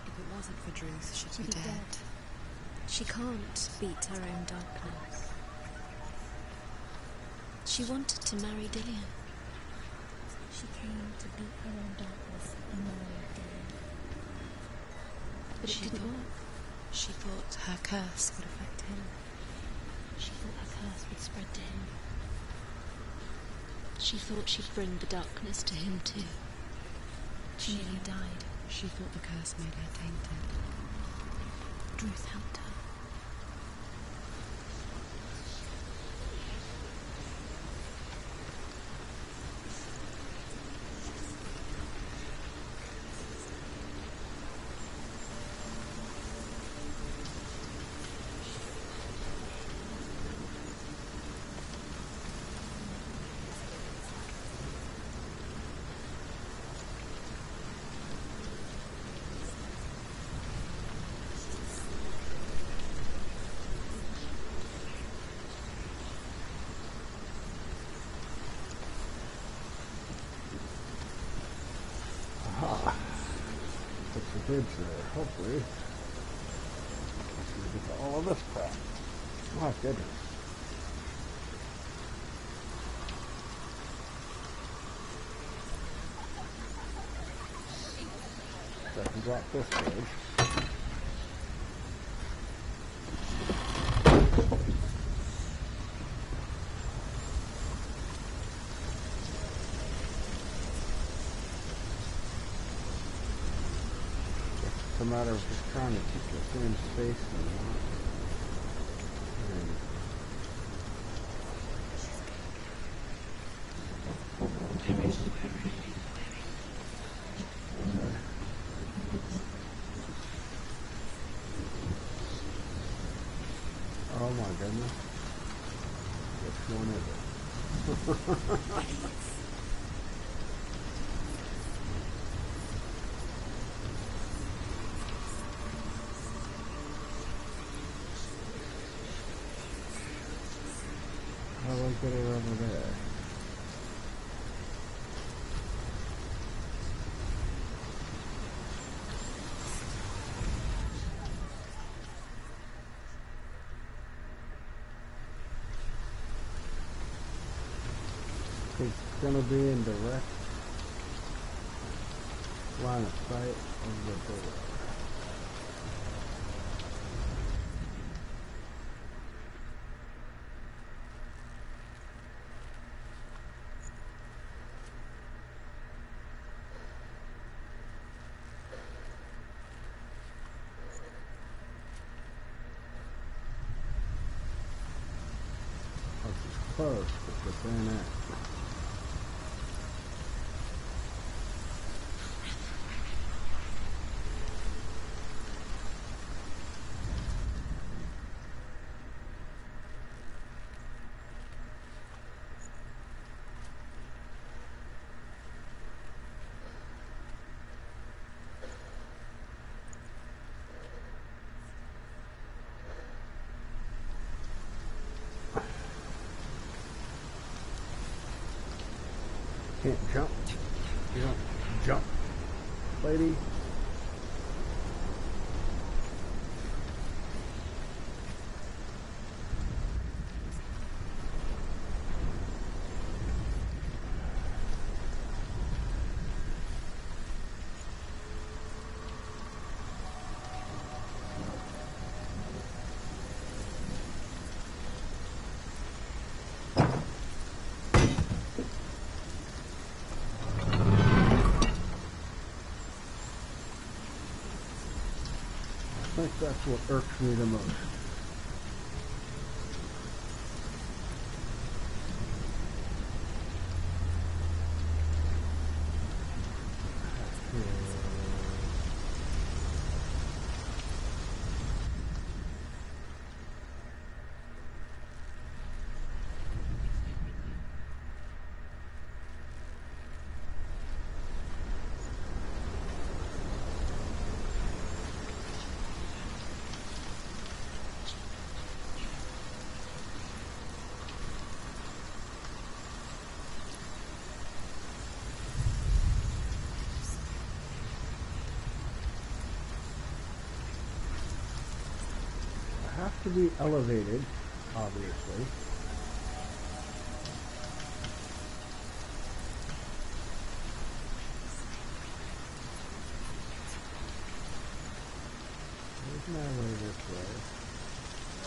If it wasn't for Druth, she'd be dead. She can't beat her own darkness. She wanted to marry Dillian. She came to beat her own darkness and marry Dillian. But it didn't work. She thought her curse would affect him. She thought her curse would spread to him. She thought she'd bring the darkness to him too. She nearly died. She thought the curse made her tainted. Druth helped her. Bridge there, hopefully. Let's see, get to all of this crap. My goodness. So I can drop this bridge. It's a matter of just trying to keep the same space and not. Oh my goodness. Which one is it? How do I get it over there? It's gonna be in direct line of sight of the door. It's close, but the bayonet. Can't jump. You don't jump, lady. I think that's what irks me the most. Have to be elevated, obviously. There's my way this way.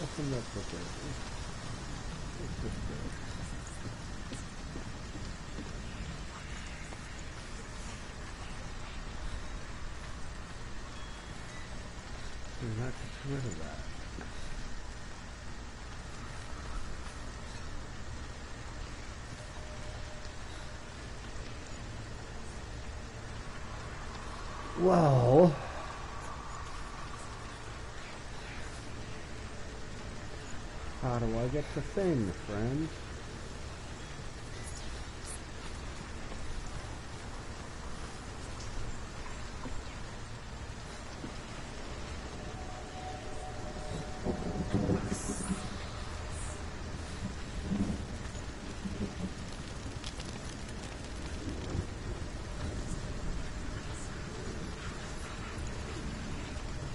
Nothing that's okay. It's just good. And that gets rid of that. Well, how do I get the thing, friends?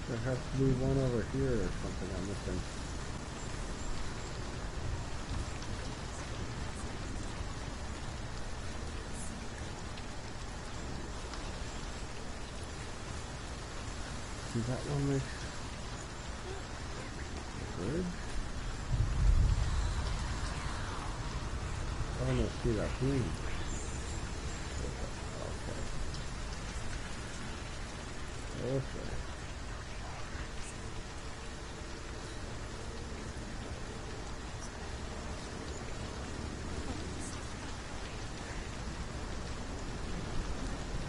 There has to be one over here or something I'm missing. See, that one makes good. Oh no, see that green. Okay. Okay.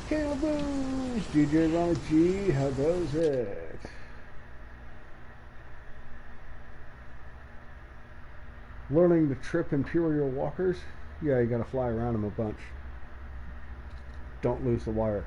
Calaboose! DJ Ronnie G, how goes it? Learning to trip Imperial walkers? Yeah, you gotta fly around them a bunch. Don't lose the wire.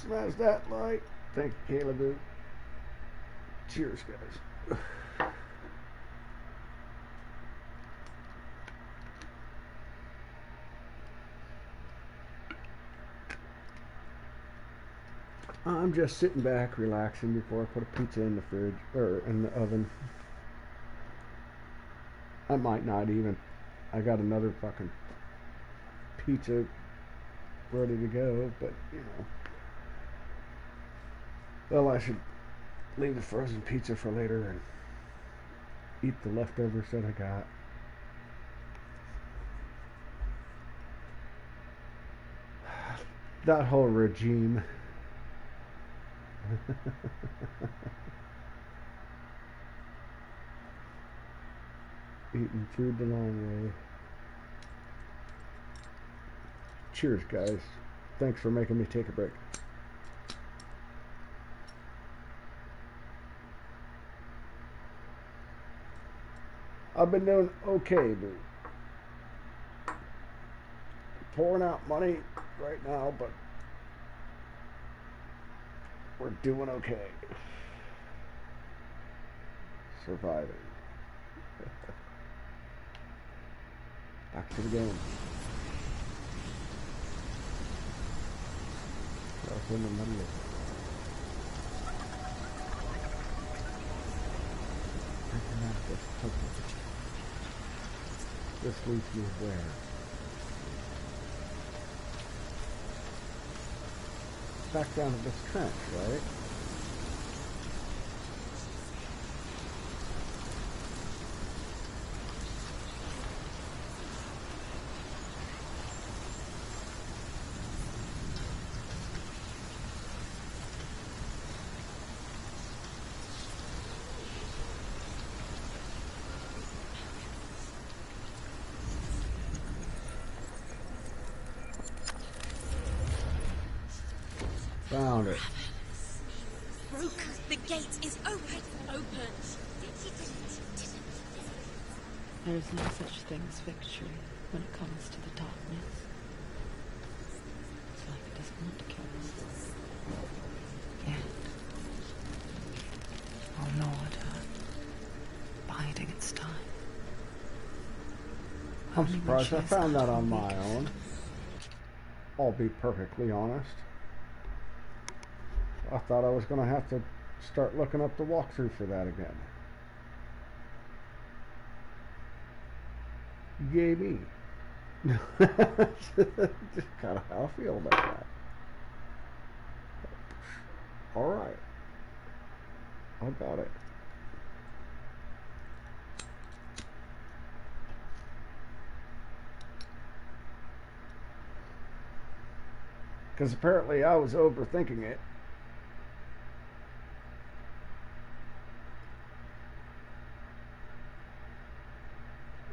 Smash that like. Thank you, Caleb. Cheers, guys. I'm just sitting back, relaxing before I put a pizza in the fridge or in the oven. I might not even. I got another fucking pizza ready to go, but you know. Well, I should leave the frozen pizza for later and eat the leftovers that I got. That whole regime. Eating food the long way. Cheers, guys. Thanks for making me take a break. I've been doing okay, boo. Pouring out money right now, but we're doing okay. Surviving. Back to the game. I was in the middle of it. This leads me where? Back down to this trench, right? Found it. Broken. The gate is open. Open. There is no such thing as victory when it comes to the darkness. It's like it doesn't want to kill us. Yet, our Lord, biding its time. I'm surprised I found that on my own. I'll be perfectly honest. I thought I was going to have to start looking up the walkthrough for that again. Yay me. Just kind of how I feel about that. Alright. I got it. Because apparently I was overthinking it.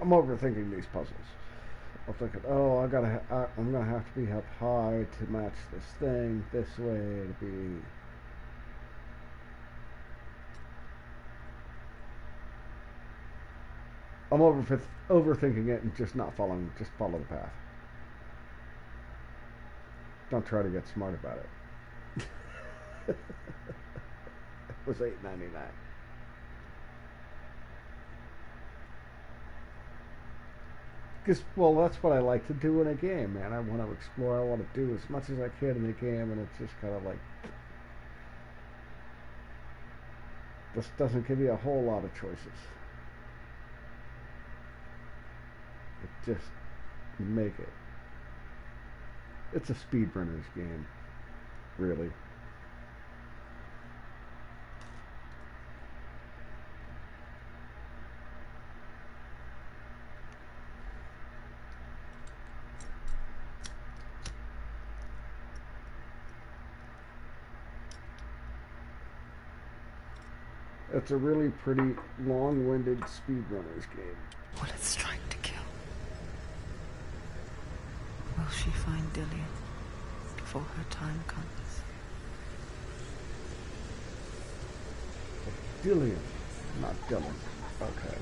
I'm overthinking these puzzles. I'm thinking, oh, I'm gonna have to be up high to match this thing this way to be. I'm overthinking it and just not following. Just follow the path. Don't try to get smart about it. It was $8.99. Because, well, that's what I like to do in a game, man. I want to explore. I want to do as much as I can in the game, and it's just kind of like this doesn't give you a whole lot of choices. It just make it. It's a speedrunner's game, really. It's a really pretty long-winded speedrunner's game. Will it strike to kill? Will she find Dillian before her time comes? Dillian, not Dylan. Okay.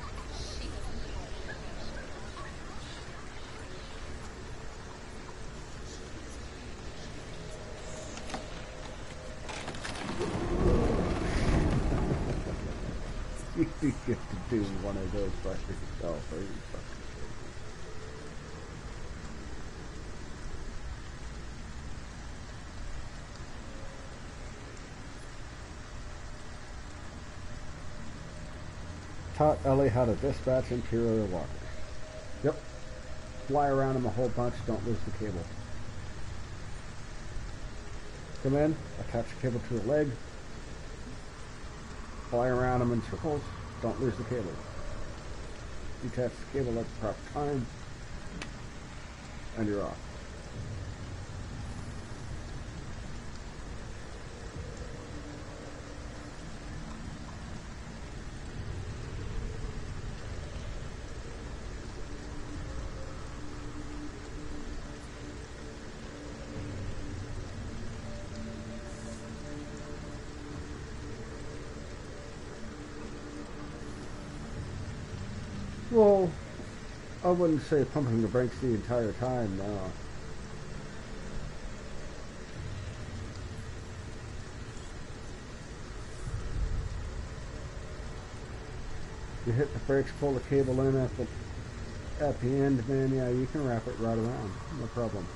You get to do one of those by yourself. Are you fucking kidding? Taught Ellie how to dispatch Imperial walkers. Yep. Fly around them a whole bunch, don't lose the cable. Come in, attach the cable to a leg, fly around them in circles, don't lose the cable. Detach the cable at the proper time, and you're off. Well, I wouldn't say pumping the brakes the entire time, no. You hit the brakes, pull the cable in at the end, man, yeah, you can wrap it right around, no problem.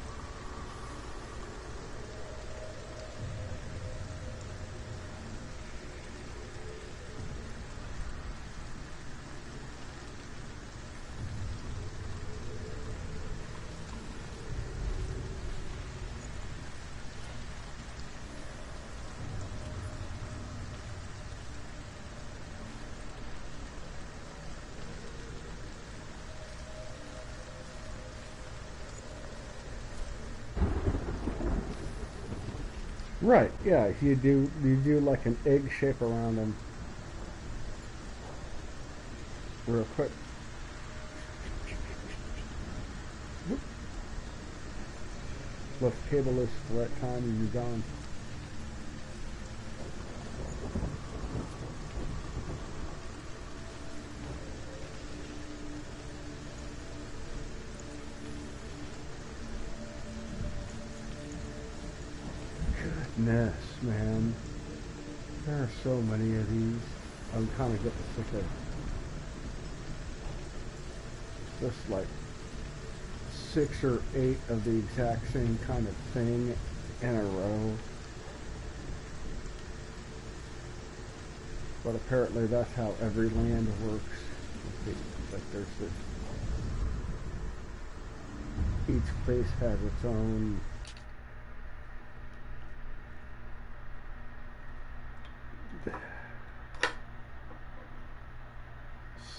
Right, yeah, you do like an egg shape around them real quick. Whoop. Lift the cable loose at the right time and you're gone. Goodness, man. There are so many of these. I'm kind of getting sick of just like 6 or 8 of the exact same kind of thing in a row. But apparently that's how every land works. Like there's this, each place has its own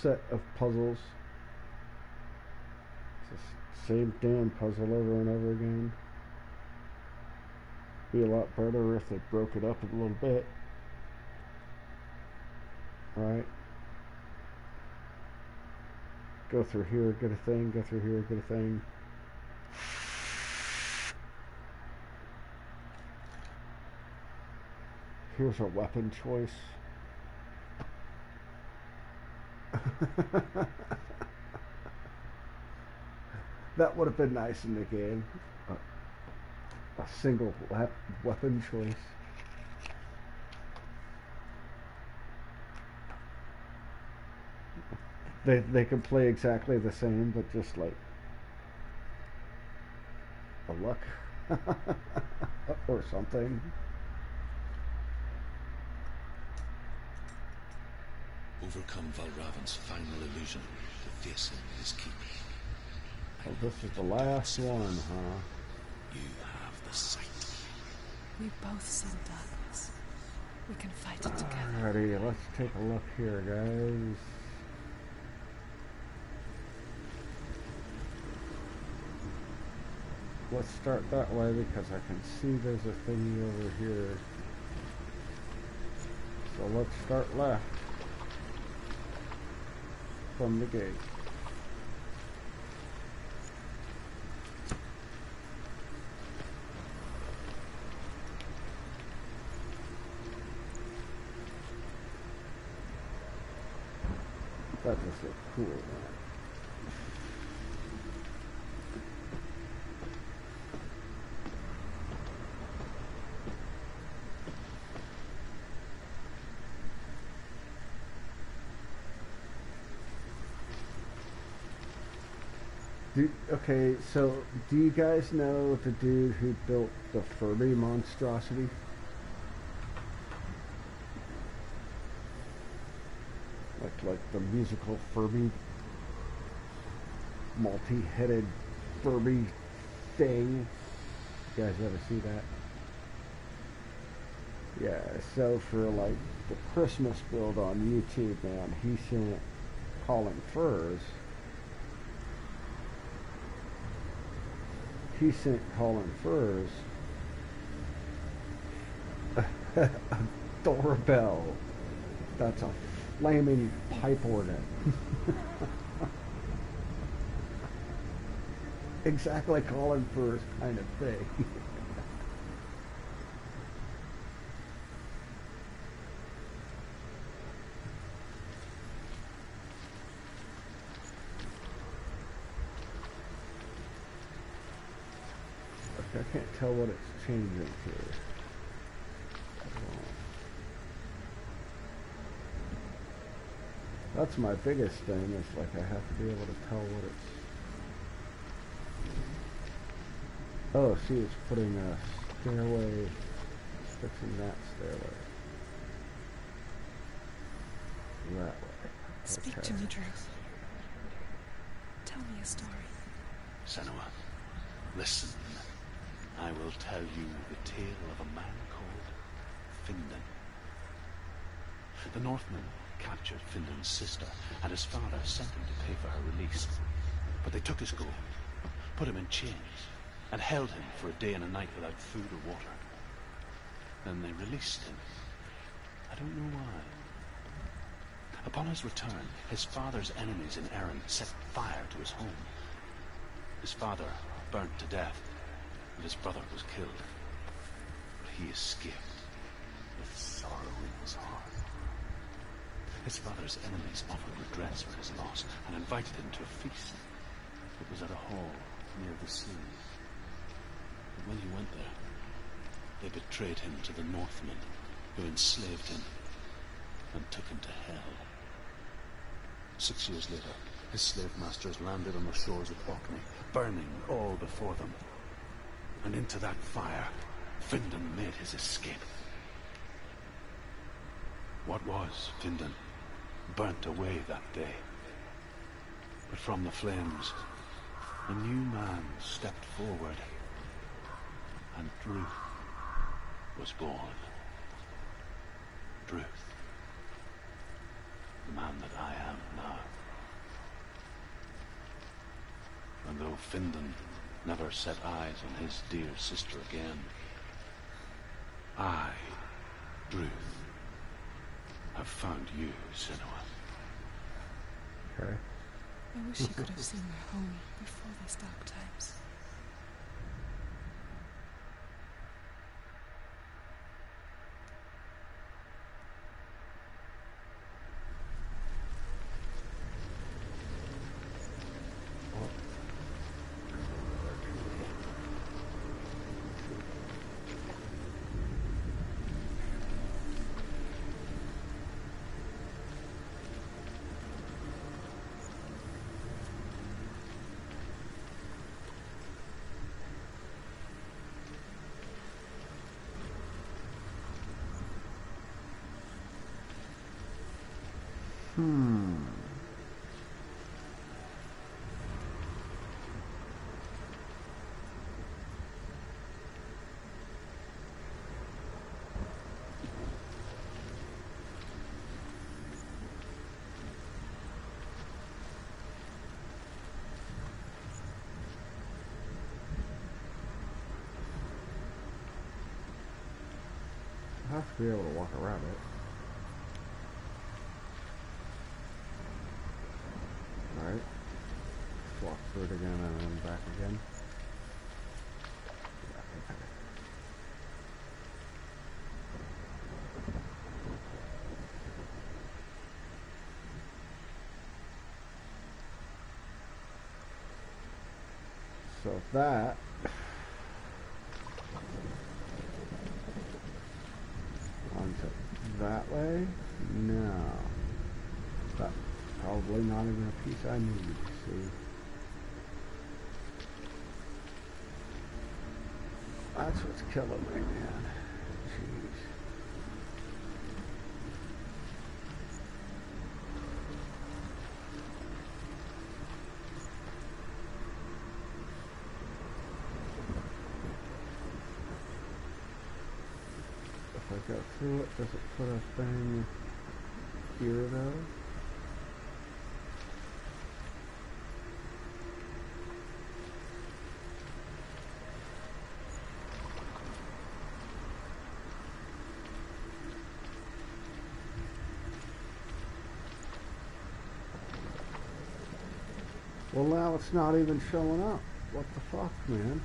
set of puzzles. It's the same damn puzzle over and over again. Be a lot better if they broke it up a little bit. Right? Go through here, get a thing, go through here, get a thing. Here's a weapon choice. That would have been nice in the game. A single weapon choice. They can play exactly the same, but just like a luck or something. Overcome Valravan's final illusion to face him in his keep. Oh, this is the last one, huh? You have the sight. We both send darkness. We can fight it together. Alrighty, let's take a look here, guys. Let's start that way because I can see there's a thingy over here. So let's start left from the gate. That just looks cool, man. Okay, so do you guys know the dude who built the Furby monstrosity? Like the musical Furby, multi-headed Furby thing. You guys ever see that? Yeah, so for like the Christmas build on YouTube, man, he sent Colin Furs. He sent Colin Furs a doorbell that's a flaming pipe organ. Exactly Colin Furs kind of thing. I can't tell what it's changing to. That's my biggest thing, is like I have to be able to tell what it's... Oh, see, it's putting a stairway, fixing that stairway. That way. Speak Okay. to me, Drew. Tell me a story. Senua, listen. I will tell you the tale of a man called Findan. The Northmen captured Findan's sister, and his father sent him to pay for her release. But they took his gold, put him in chains, and held him for a day and a night without food or water. Then they released him. I don't know why. Upon his return, his father's enemies in Erin set fire to his home. His father burnt to death, and his brother was killed. But he escaped with sorrow in his heart. His father's enemies offered redress for his loss and invited him to a feast. It was at a hall near the sea. But when he went there, they betrayed him to the Northmen, who enslaved him and took him to hell. 6 years later, his slave masters landed on the shores of Orkney, burning all before them. And into that fire, Findan made his escape. What was Findan burnt away that day. But from the flames, a new man stepped forward, and Druth was born. Druth, the man that I am now. And though Findan never set eyes on his dear sister again, I, Druth, have found you, Senua. Okay. I wish you could have seen my home before these dark times. I have to be able to walk around it. Alright. Let's walk through it again and then back again. Yeah, okay. So that onto that way? No. That's probably not even a piece I need. See? That's what's killing me, man. Jeez. If I go through it, does it put a thing here though? Well, now it's not even showing up. What the fuck, man?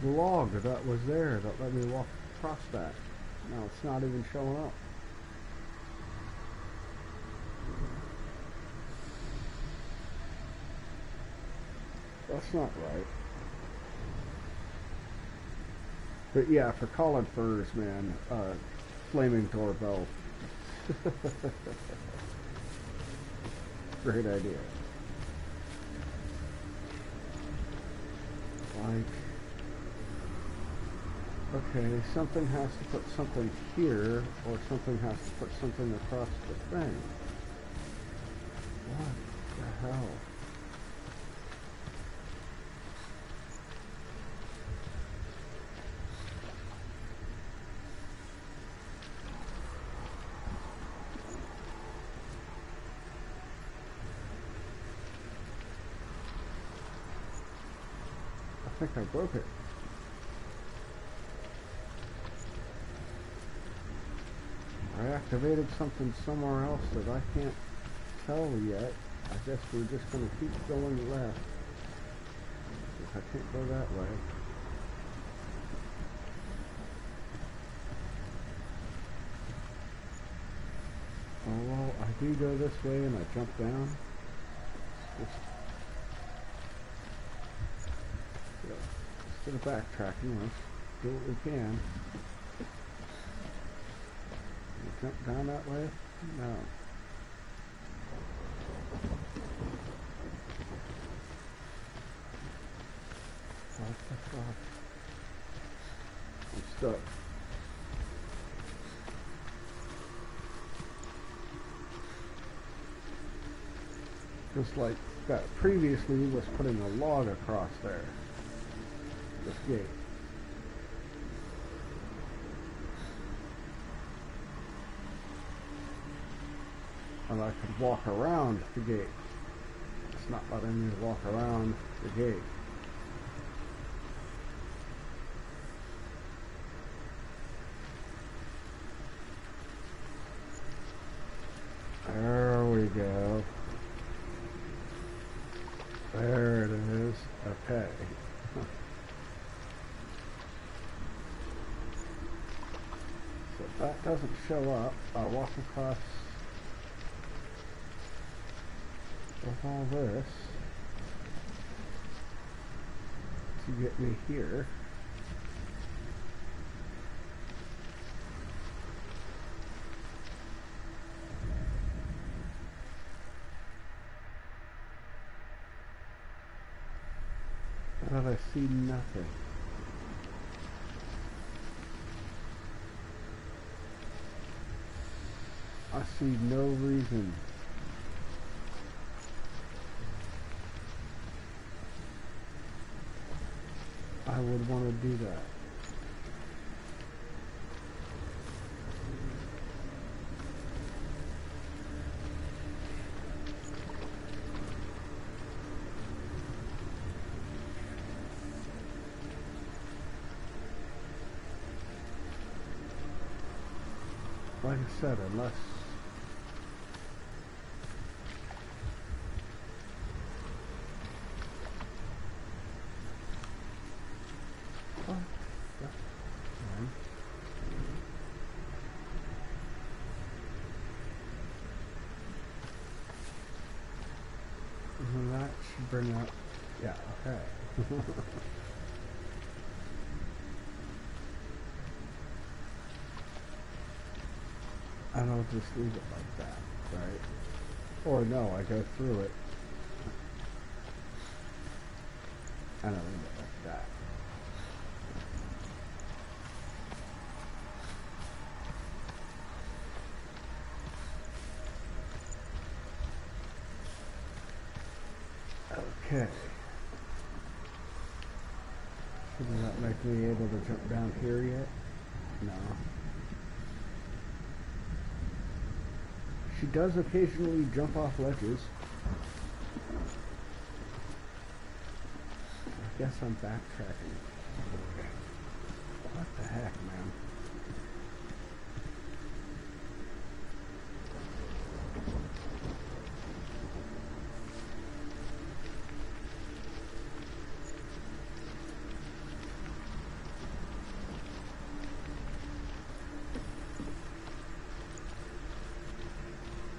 The log that was there that let me walk across that. Now it's not even showing up. That's not right. But yeah, for calling furs, man, flaming doorbell. Great idea. Like, okay, something has to put something here, or something has to put something across the thing. What the hell? I think I broke it. I activated something somewhere else that I can't tell yet. I guess we're just going to keep going left. If I can't go that way. Oh well, I do go this way and I jump down. Just instead of backtracking, let's do what we can. Jump down that way? No. What the fuck? I'm stuck. Just like that previously was putting a log across there. This gate. And I could walk around the gate. It's not letting me walk around the gate. There we go. There it is. Okay. So if that doesn't show up, I'll walk across with all this to get me here. But I see nothing. I see no reason. I would want to do that. Like I said, unless that should bring up, yeah, okay. And I'll just leave it like that, right? Or no, I go through it and I leave it like that. Okay. Does that make me able to jump down here yet? No. She does occasionally jump off ledges. I guess I'm backtracking. What the heck, man?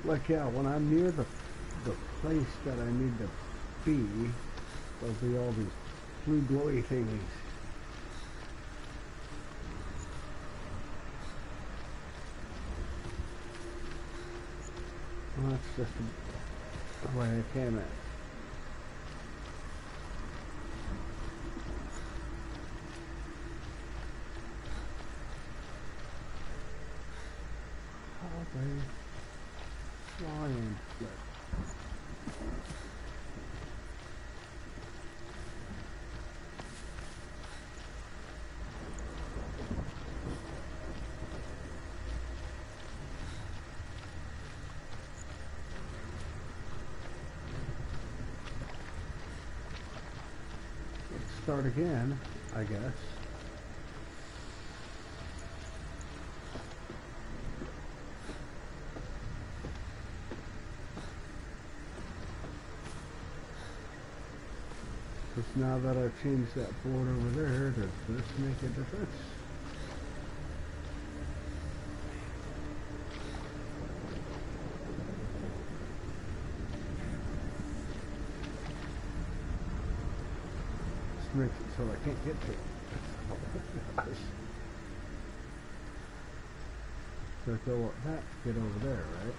Like, yeah, when I'm near the place that I need to be, there'll be all these blue glowy thingies. Well, that's just the way I came in. Oh, baby. Lion flip. Let's start again, I guess. Because now that I've changed that board over there, does this make a difference? This makes it so I can't get to it. So I go up that to get over there, right?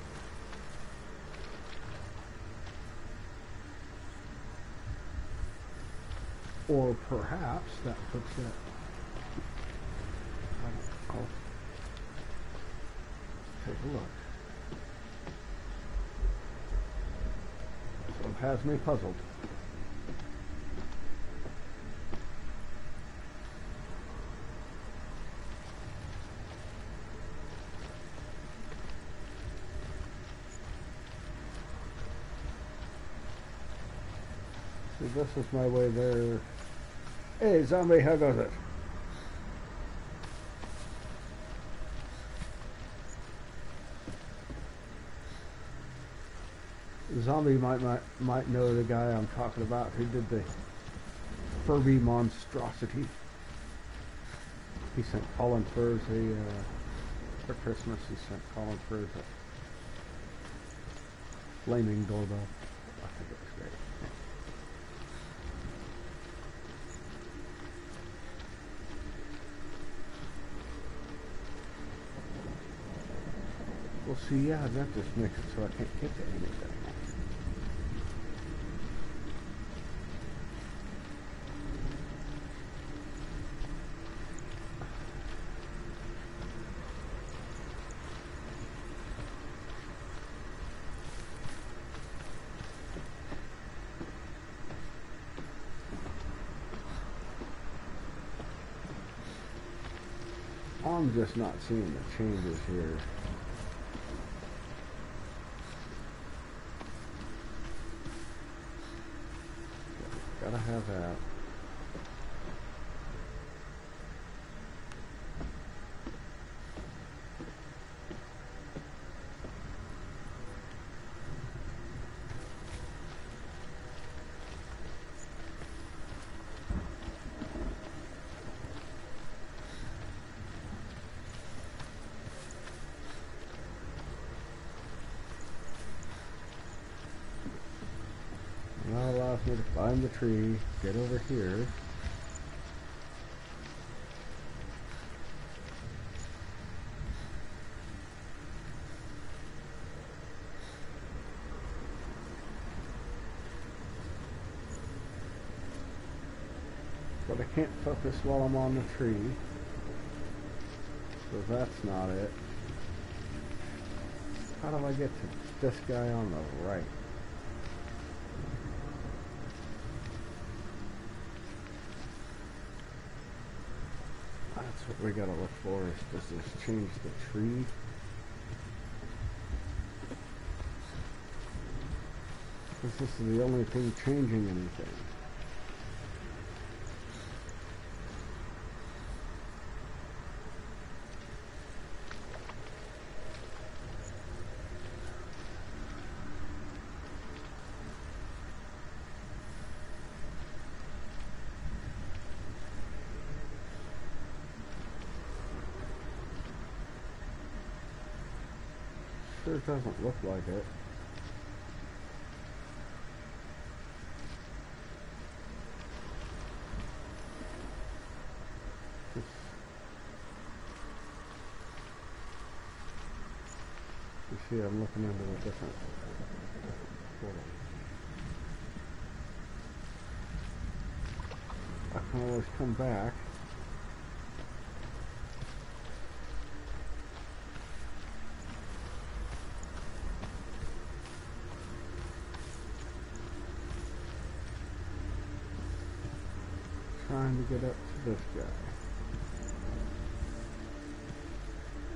Or perhaps that puts it. I'll take a look. So it has me puzzled. See, this is my way there. Hey, zombie, how goes it? Zombie might know the guy I'm talking about who did the Furby monstrosity. He sent Colin Furs for Christmas. He sent Colin Furs a flaming doorbell. I think it was great. Well, see, yeah, that just makes it so I can't get to anything. I'm just not seeing the changes here. Gotta have that. Now allows me to climb the tree, get over here. But I can't focus while I'm on the tree. So that's not it. How do I get to this guy on the right? That's what we gotta look for, is does this change the tree? Because this is the only thing changing anything. Sure doesn't look like it. You see, I'm looking into a different portal. I can always come back. Trying to get up to this guy.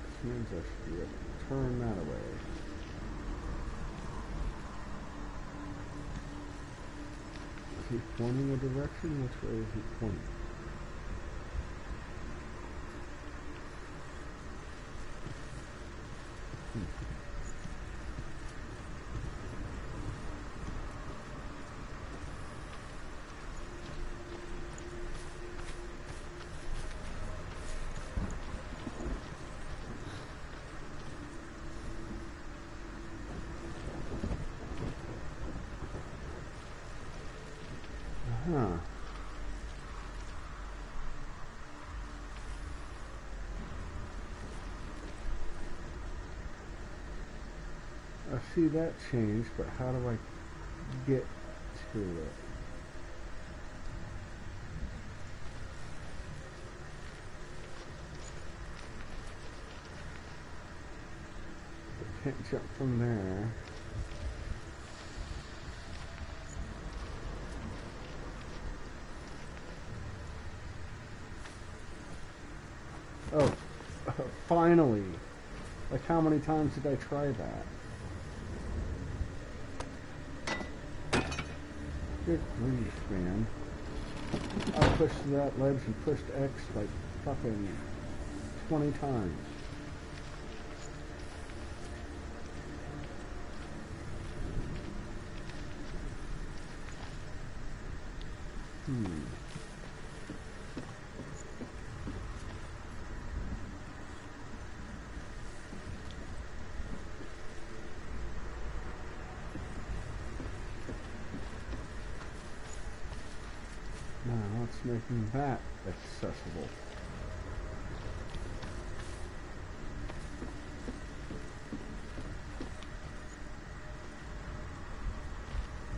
This means I should be able to turn that away. Is he pointing a direction? Which way is he pointing? Huh. I see that change, but how do I get to it? I can't jump from there. Oh, finally! Like, how many times did I try that? Good grief, man. I pushed that ledge and pushed X like fucking 20 times. Now it's making that accessible.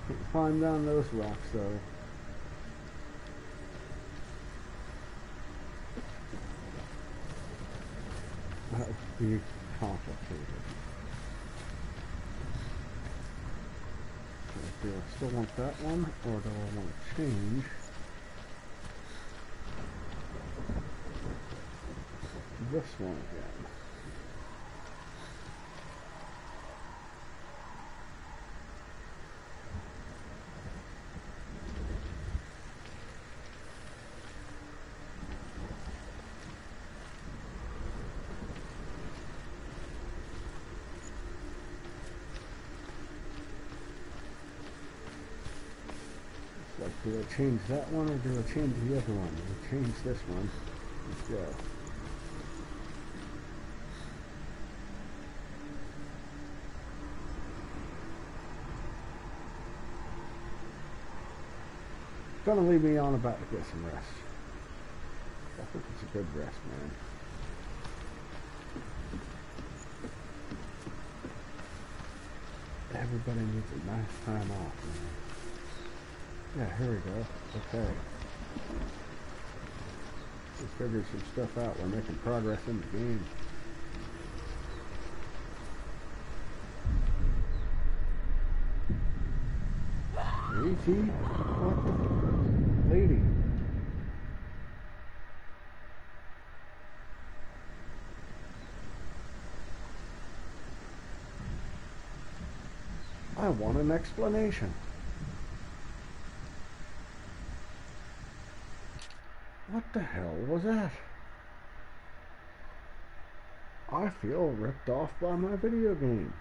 Can't climb down those rocks though. That would be complicated. Do I still want that one, or do I want to change this one again? Like, do I change that one, or do I change the other one? Do I change this one? Let's go. Gonna leave me on about to get some rest. I think it's a good rest, man. Everybody needs a nice time off, man. Yeah, here we go. Okay. We figured some stuff out. We're making progress in the game. Easy. What the lady? I want an explanation. What the hell was that? I feel ripped off by my video game.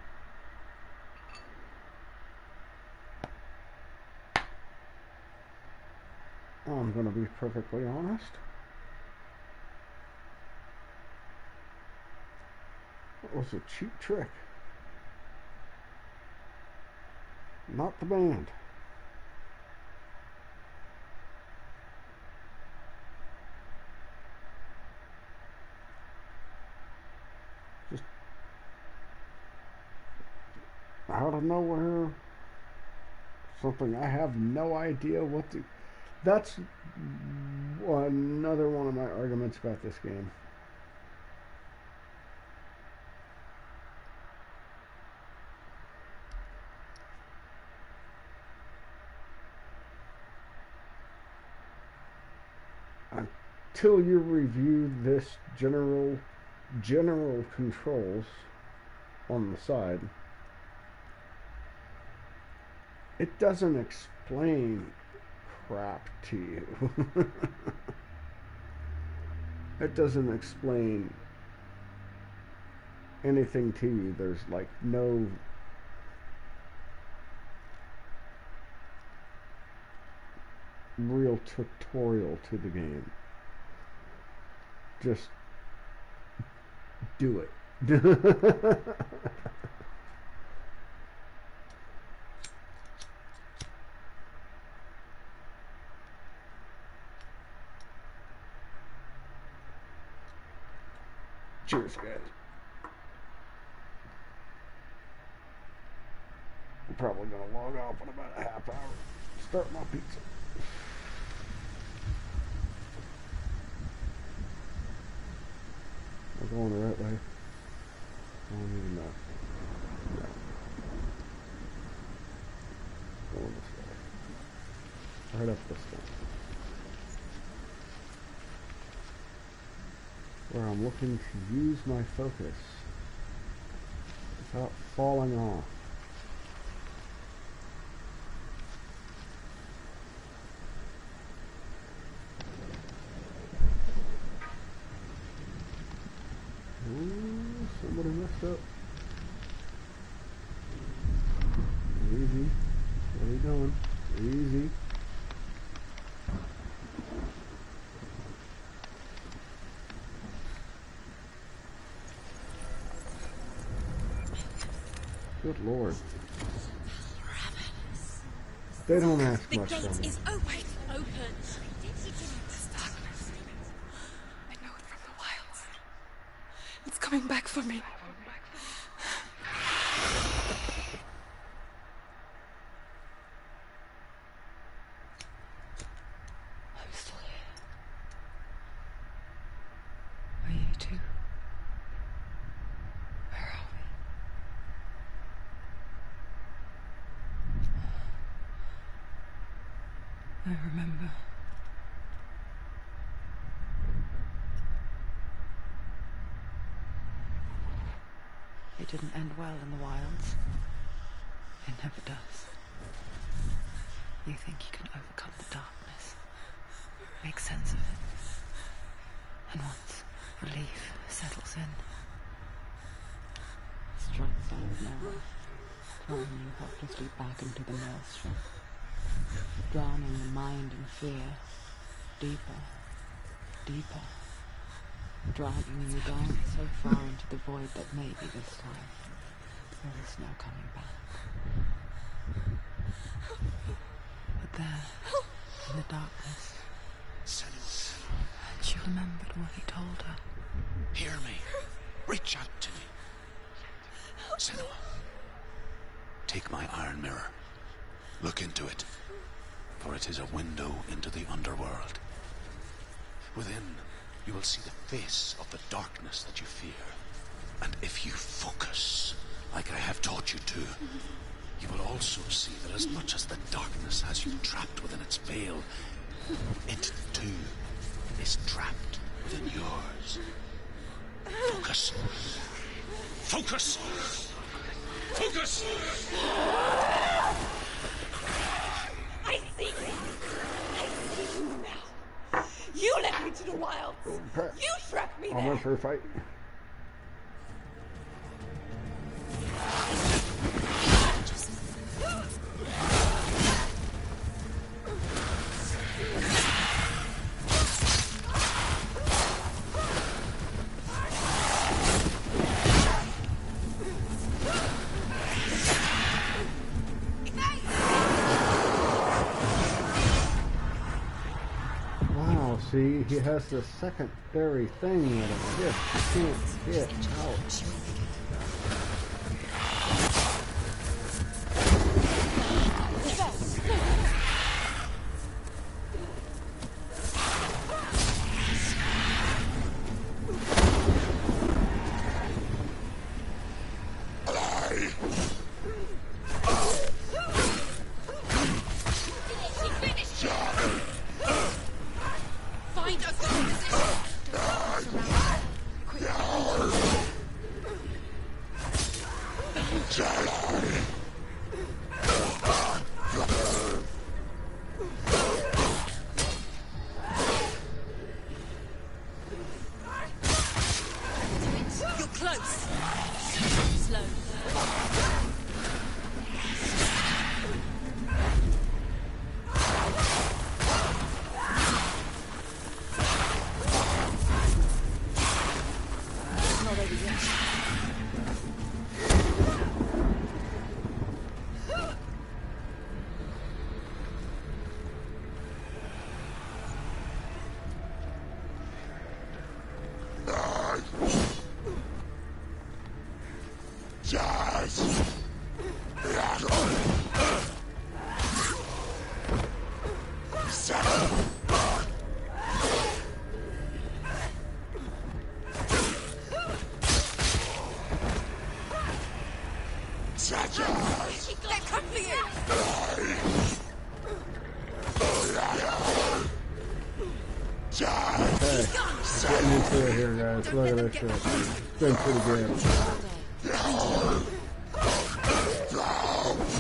I'm gonna be perfectly honest. It was a cheap trick. Not the band. Just out of nowhere. Something I have no idea what to... That's another one of my arguments about this game. Until you review this general controls on the side, it doesn't explain crap to you. It doesn't explain anything to you. There's like no real tutorial to the game. Just do it. Cheers, guys. I'm probably gonna log off in about a half hour. Start my pizza. We're going the right way. I don't even know. No. Going this way. Right up this way. Where I'm looking to use my focus without falling off. Ooh, somebody messed up. Easy. What are you doing? Easy. Good Lord. They don't ask The much gate from me. is always open. This darkness. I know it from the wilds. It's coming back for me. I'm still here. Are you too? Where are we? I remember. It didn't end well in the wilds. It never does. You think you can overcome the darkness, make sense of it, and once relief settles in, strikes out now, throwing you helplessly back into the maelstrom, drowning the mind in fear, deeper, deeper, dragging you down so far into the void that maybe this time there is no coming back. But there, in the darkness, Senua, she remembered what he told her. hear me. Reach out to me. Senua, take my iron mirror. Look into it, for it is a window into the underworld. Within you will see the face of the darkness that you fear. And if you focus, like I have taught you to, you will also see that as much as the darkness has you trapped within its veil, it too is trapped within yours. Focus. Focus! Focus! I see you. I see you now. You led me to the wilds. Crap. You trapped me there. Almost for a fight. Wow, see, he has the secondary thing that I just can't get out. Find a good position. You're close. Slow. Not over yet. They're coming for you! Okay, getting into it here, guys. Look at this shit. It's been pretty good.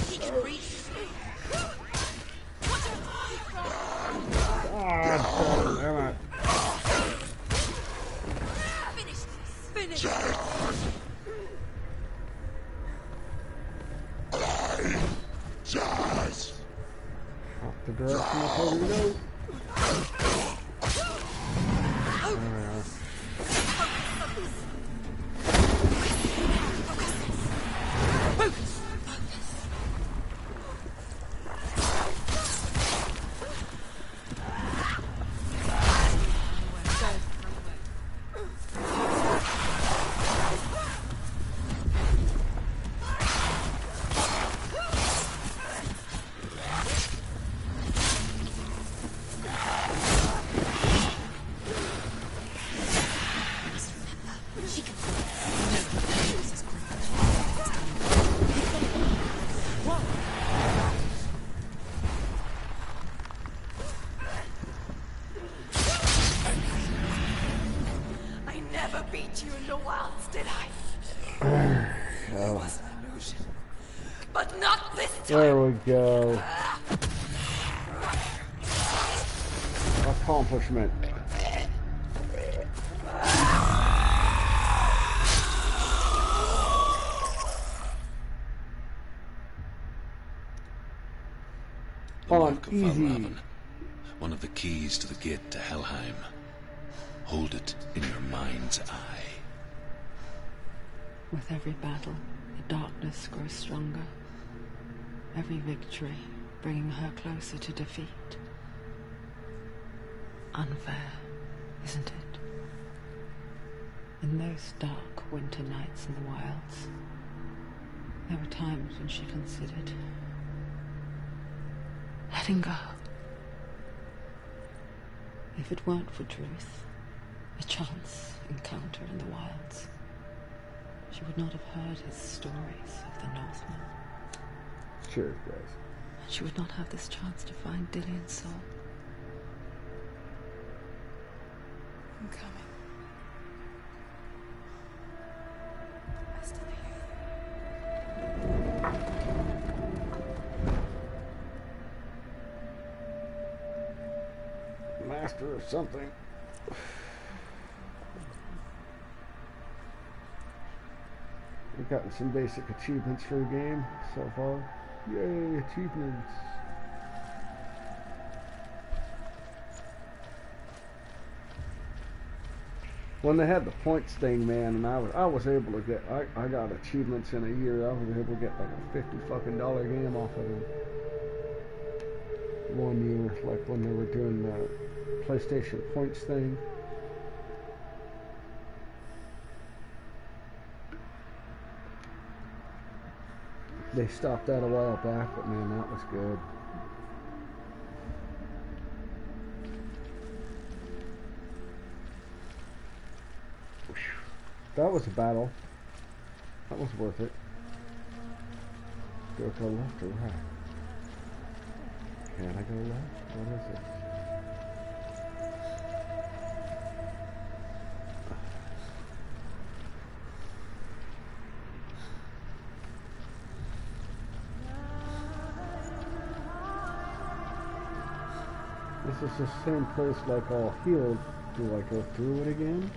He can reach. Ah, damn it. Finish this. Finish this. Off the direction I told you to go. There we are. She can I never beat you in the wilds, did I? It was an illusion. But not this time. There we go. Accomplishment. The On mark of easy. Valravn, one of the keys to the gate to Helheim. Hold it in your mind's eye. With every battle, the darkness grows stronger. Every victory bringing her closer to defeat. Unfair, isn't it? In those dark winter nights in the wilds, there were times when she considered letting go. If it weren't for truth, A chance encounter in the wilds. She would not have heard his stories of the Northmen. Cheers, guys. And she would not have this chance to find Dillian's soul. I'm coming. I still hear you. Master of something. We've gotten some basic achievements for the game so far. Yay, achievements. When they had the points thing, man, and I was able to get, I got achievements in a year. I was able to get like a $50 fucking game off of it. 1 year, like when they were doing the PlayStation points thing. They stopped that a while back, but man, that was good. That was a battle. That was worth it. Do I go left or right? Can I go left? What is it? This is the same place like all healed. Do I go through it again?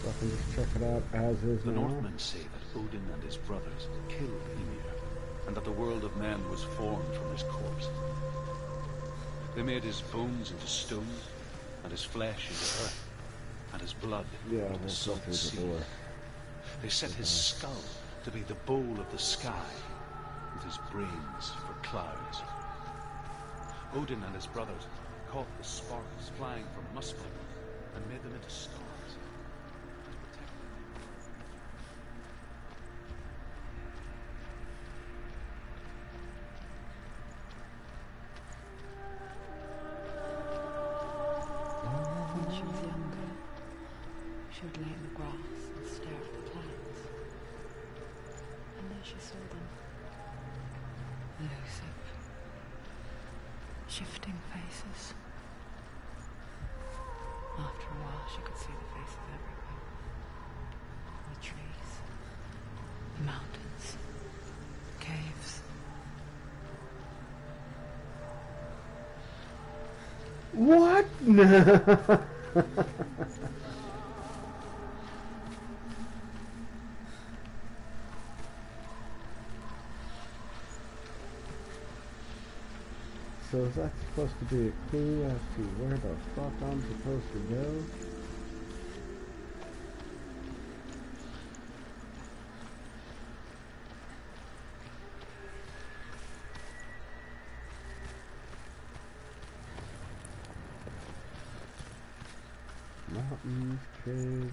So I can just check it out as is The now. Northmen say that Odin and his brothers killed Ymir, and that the world of men was formed from his corpse. They made his bones into stone, and his flesh into earth, and his blood Yeah, into the we'll go salt through the sea. door. They set his skull to be the bowl of the sky, with his brains for clouds. Odin and his brothers caught the sparks flying from Muspelheim and made them into stars. When she was younger, she would lay in the grass and stare at the clouds. And there she saw them. Elusive. Shifting faces. After a while, she could see the faces everywhere. The trees. The mountains. Caves. What? So is that supposed to be a clue as to where the fuck I'm supposed to go? Mountains, caves.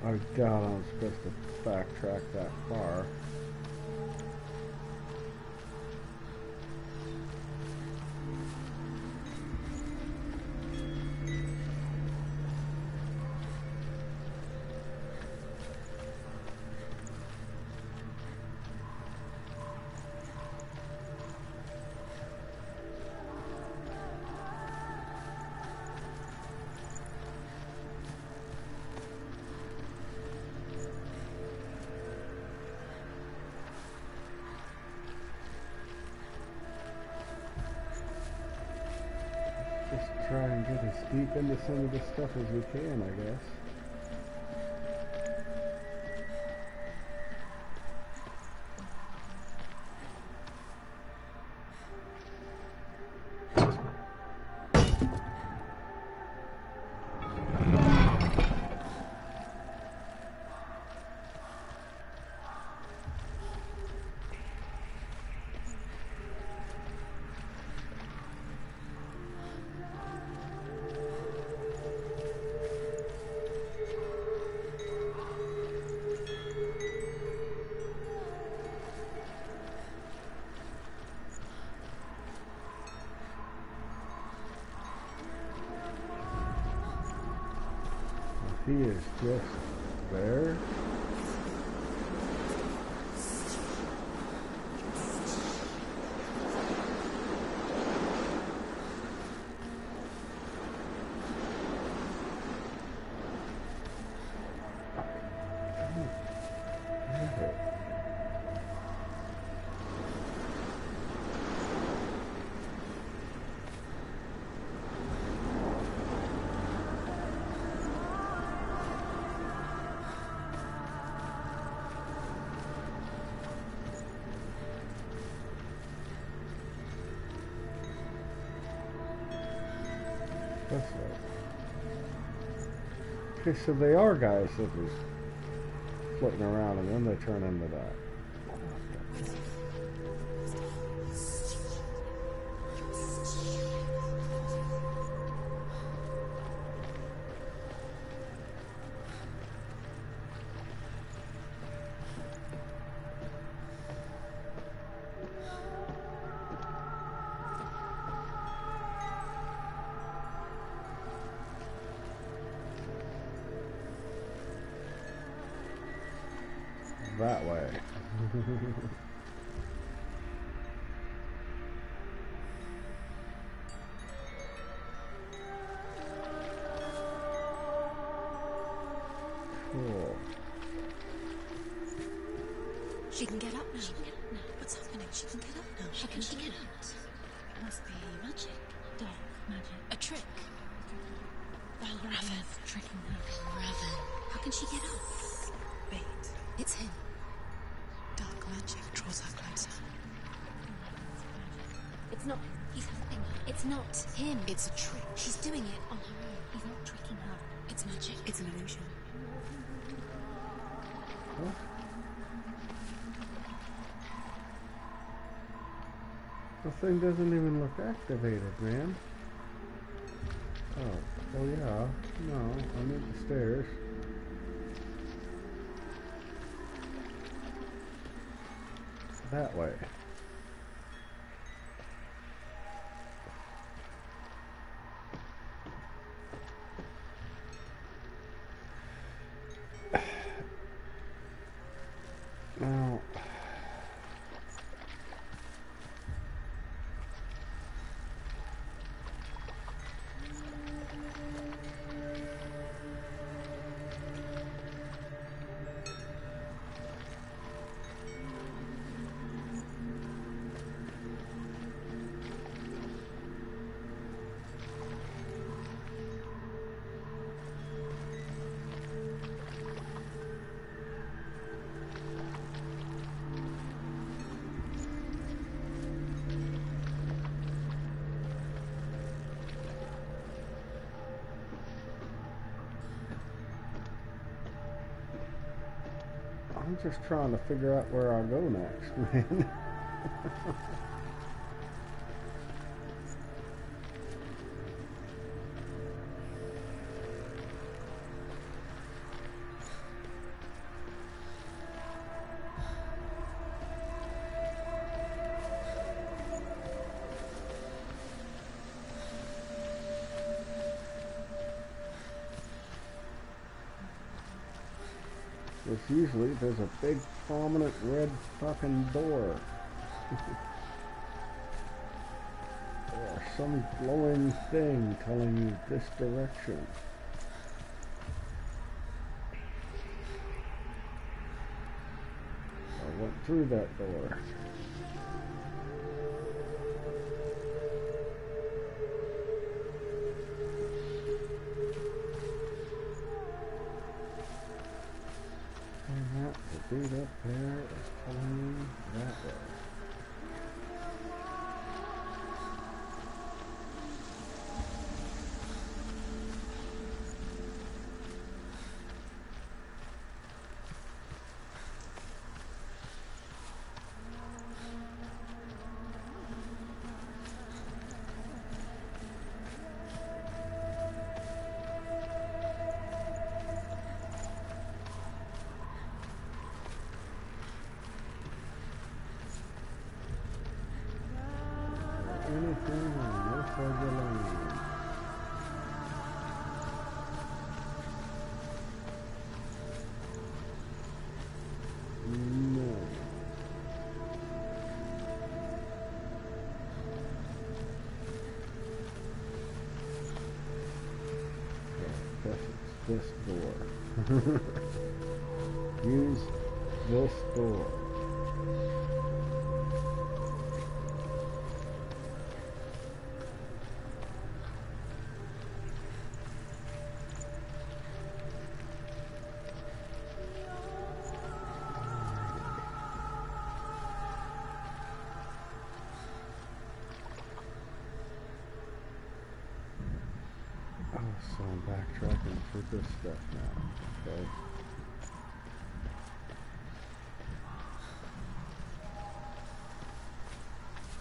I doubt I'm supposed to backtrack that far. Just try and get as deep into some of this stuff as we can, I guess. He is just there. This way. Okay, so they are guys that are floating around and then they turn into that. That way. Cool. She can get up now. What's happening? She can get up now. How can she get out? It must be magic. Dark magic. A trick. Raven tricking her. Raven. How can she get up? Bait. It's him. Dark magic draws her closer. It's not. He's helping her. It's not him. It's a trick. She's doing it on her own. He's not tricking her. It's magic. It's an illusion. Huh? The thing doesn't even look activated, man. Oh yeah. No, I'm at the stairs. That way. Now, I'm just trying to figure out where I go next, man. Usually there's a big prominent red fucking door. Or some glowing thing telling you this direction. I went through that door. The dude up there is telling me that way. Anything on this side of the lane. this door. Use this door. Oh, so I'm backtracking for this stuff now. Okay.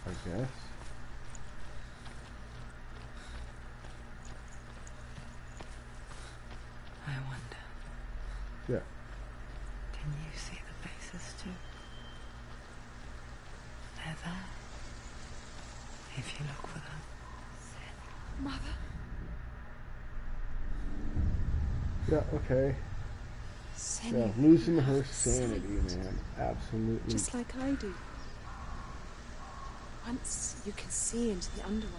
I guess. I wonder, Yeah. can you see the faces too? They're there. If you look for them. Mother? Yeah, okay. Senua. Yeah, losing her sanity, man. Absolutely. Just like I do. Once you can see into the underworld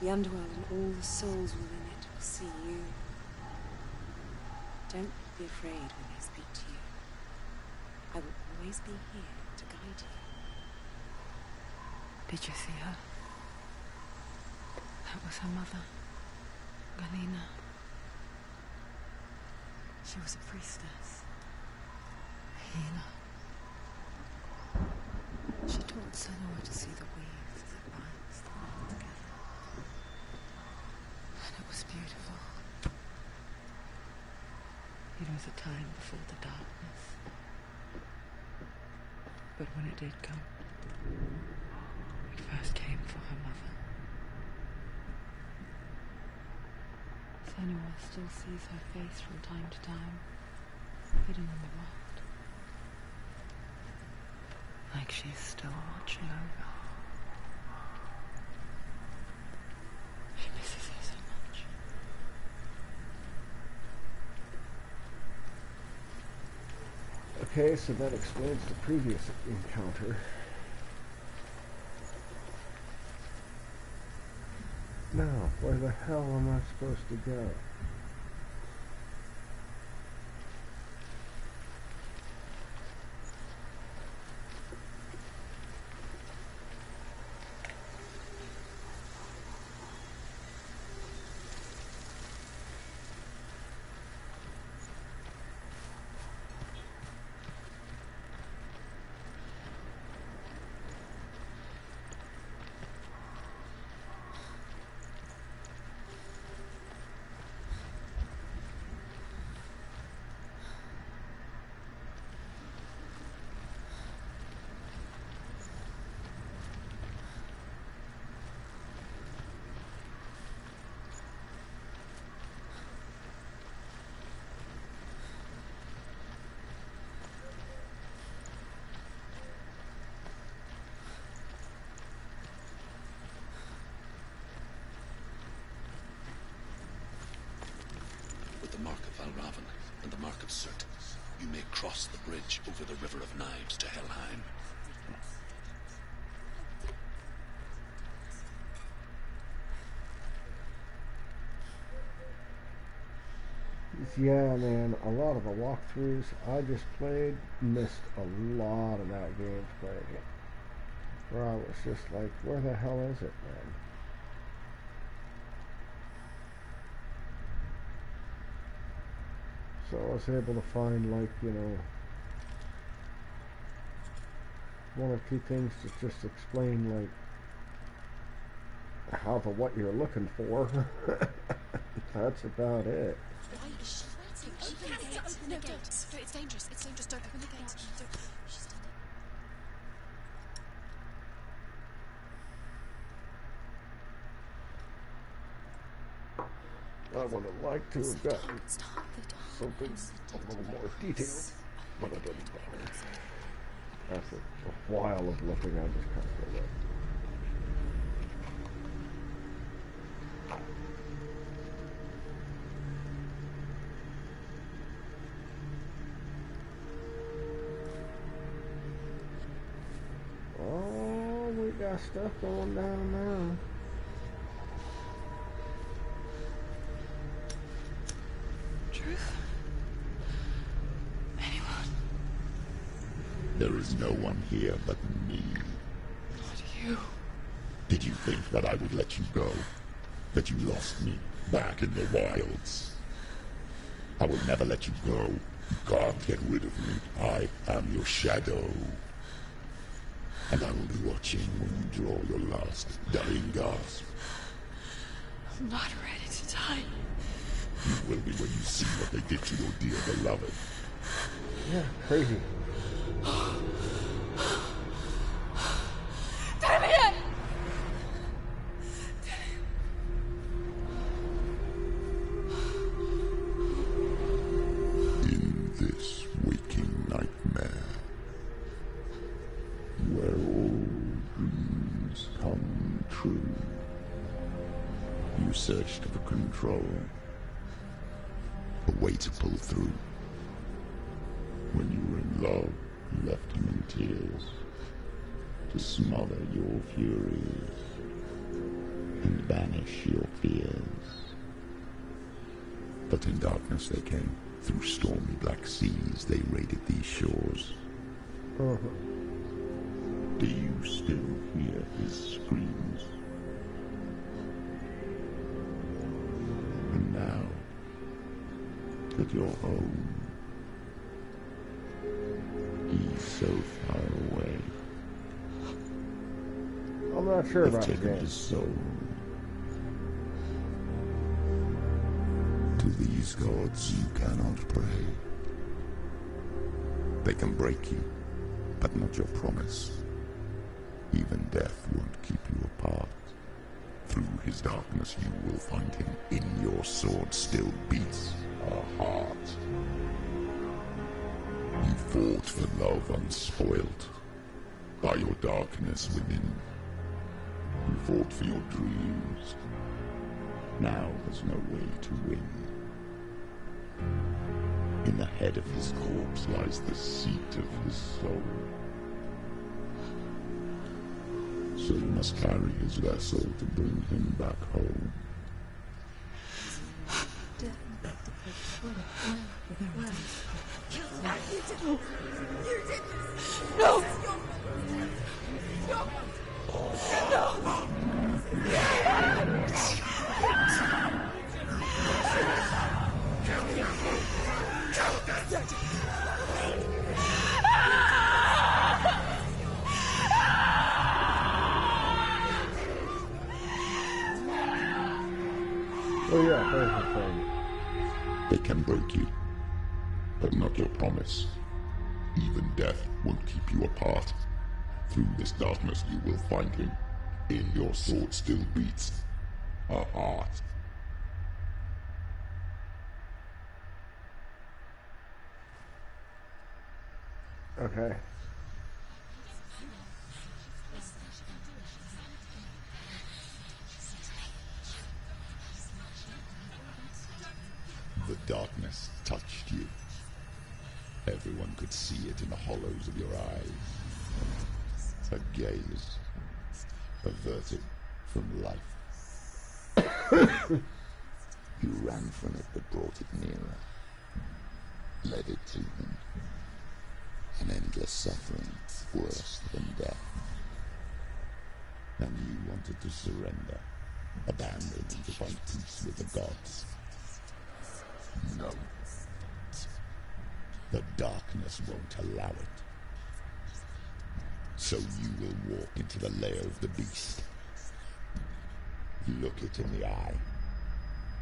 and all the souls within it will see you. Don't be afraid when they speak to you. I will always be here to guide you. Did you see her? That was her mother, Galena. She was a priestess, a healer. She taught Senua to see the weave that binds the world together. And it was beautiful. It was a time before the darkness. But when it did come, it first came for her mother. Senua still sees her face from time to time, hidden in the world. Like she's still watching over. She misses her so much. Okay, so that explains the previous encounter. Now, where the hell am I supposed to go? With the Mark of Valravan and the Mark of Surt, you may cross the bridge over the River of Knives to Helheim. Yeah, man, a lot of the walkthroughs I just played missed a lot of that gameplay. Where I was just like, where the hell is it, man? So I was able to find, like, you know, one or two things to just explain, like, how the what you're looking for. That's about it. Why is she waiting? Open the gate. Open the gate. No, it's dangerous. It's dangerous. Don't open the gate. Don't. She's done it. I would have liked to have gotten Stop the door. something a little more detailed, but it didn't bother. After a while of looking, I just kind of gave up. Oh, we got stuff going down now. There is no one here but me. Not you. Did you think that I would let you go? That you lost me back in the wilds? I will never let you go. You can't get rid of me. I am your shadow. And I will be watching when you draw your last dying gasp. I'm not ready to die. You will be when you see what they did to your dear beloved. Yeah, crazy. Damien! In this waking nightmare, where all dreams come true, you searched for control, a way to pull through. When you were in love, you left him in tears, to smother your furies and banish your fears. But in darkness they came, through stormy black seas they raided these shores. Do you still hear his screams? And now that you're home, he's so far away. I'm not sure They've about taken that. his soul. To these gods you cannot pray. They can break you, but not your promise. Even death won't keep you apart. Through his darkness you will find him. In your sword still beats a heart. You fought for love unspoilt by your darkness within. You fought for your dreams. Now there's no way to win. In the head of his corpse lies the seat of his soul. So you must carry his vessel to bring him back home. No! Oh yeah, there's the thing. They can break you, but not your promise. Even death won't keep you apart. Through this darkness you will find him. In your sword still beats a heart. Okay. The darkness touched you. Everyone could see it in the hollows of your eyes. A gaze averted from life. You ran from it but brought it nearer. Led it to him. An endless suffering worse than death. And you wanted to surrender, abandon and to find peace with the gods. No. The darkness won't allow it. So you will walk into the lair of the beast. Look it in the eye,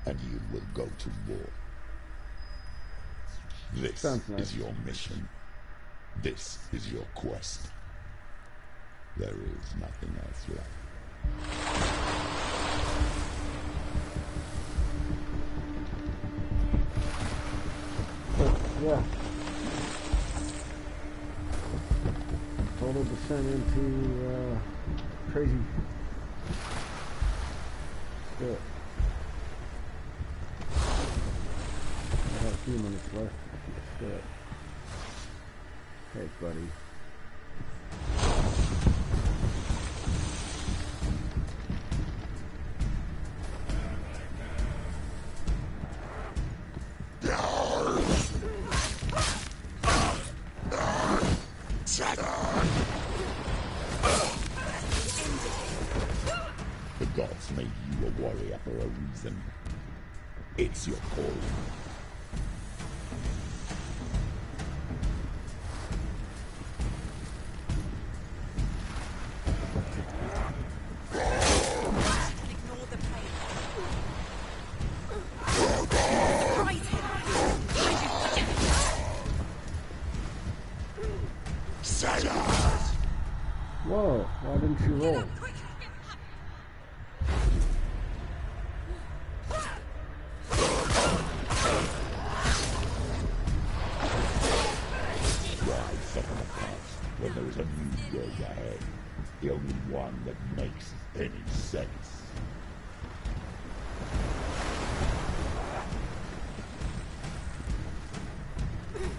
and you will go to war. This Sounds nice. is your mission. This is your quest. There is nothing else left. Yeah. Total descent into crazy shit. I have a few minutes left. Shit. Hey, buddy. made you a warrior for a reason. It's your calling. Ignore the pain. Surprise him. Whoa, why didn't you roll? Why set in the past when there is a new road ahead? The only one that makes any sense.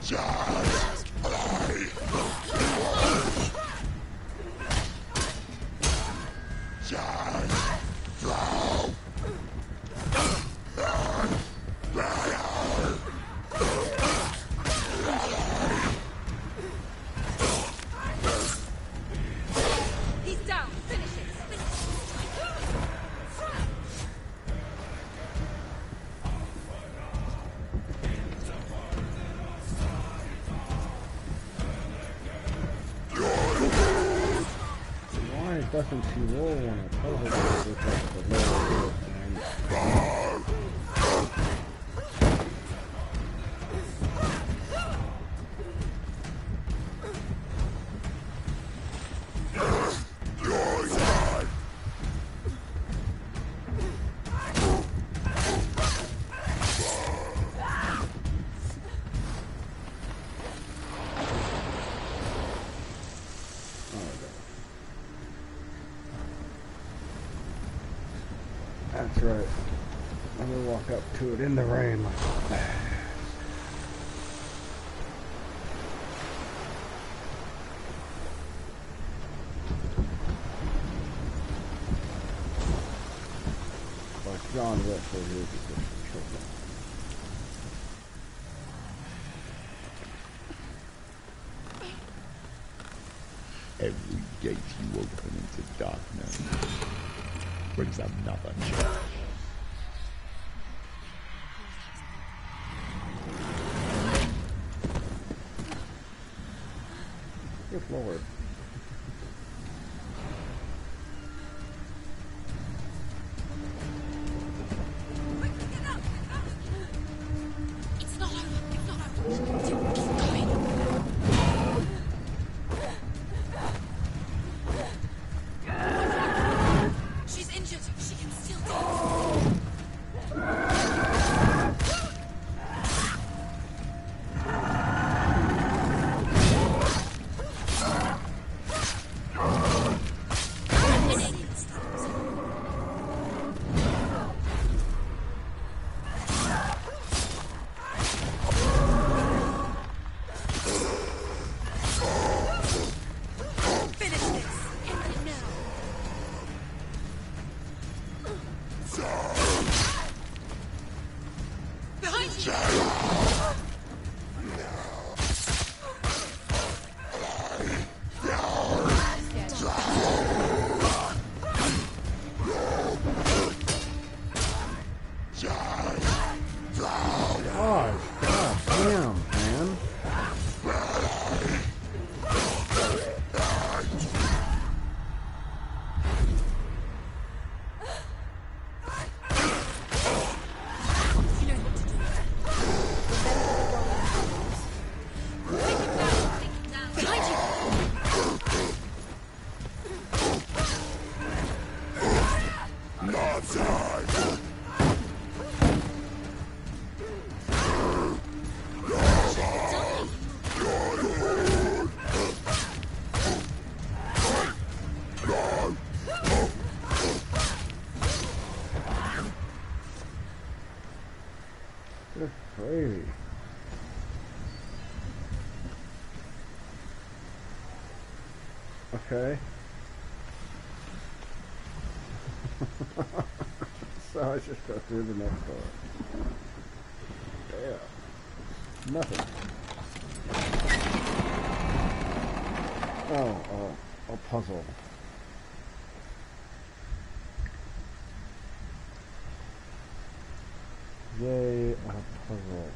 Just fly! Just flow! He's down. Finish it. Why doesn't she roll when I tell her to look at the lower and that's right. I'm gonna walk up to it in the rain like that. Like John Wetzel here because of children. Every gate you open into darkness brings another challenge. Good Lord. It's not over. It's not over. Keep going. She's injured. She can still dance. Finish this. End it now. Behind you. Gosh, god damn, man. You know what to do. Take it down. Behind you. Good gravy. Okay. So I just go through the next door. Yeah. Nothing. Oh, a puzzle. Yay, a puzzle.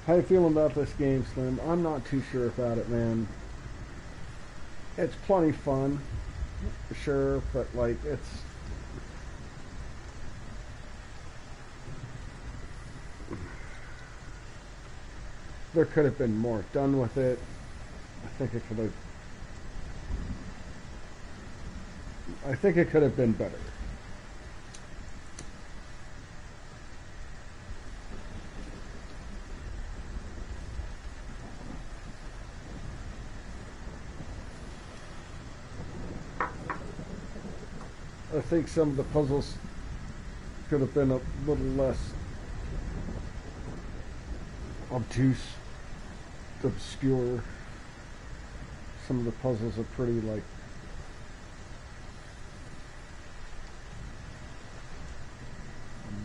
How you feeling about this game, Slim? I'm not too sure about it, man. It's plenty fun, sure, but like it's there could have been more done with it. I think it could have been better. I think some of the puzzles could have been a little less obtuse, obscure. Some of the puzzles are pretty like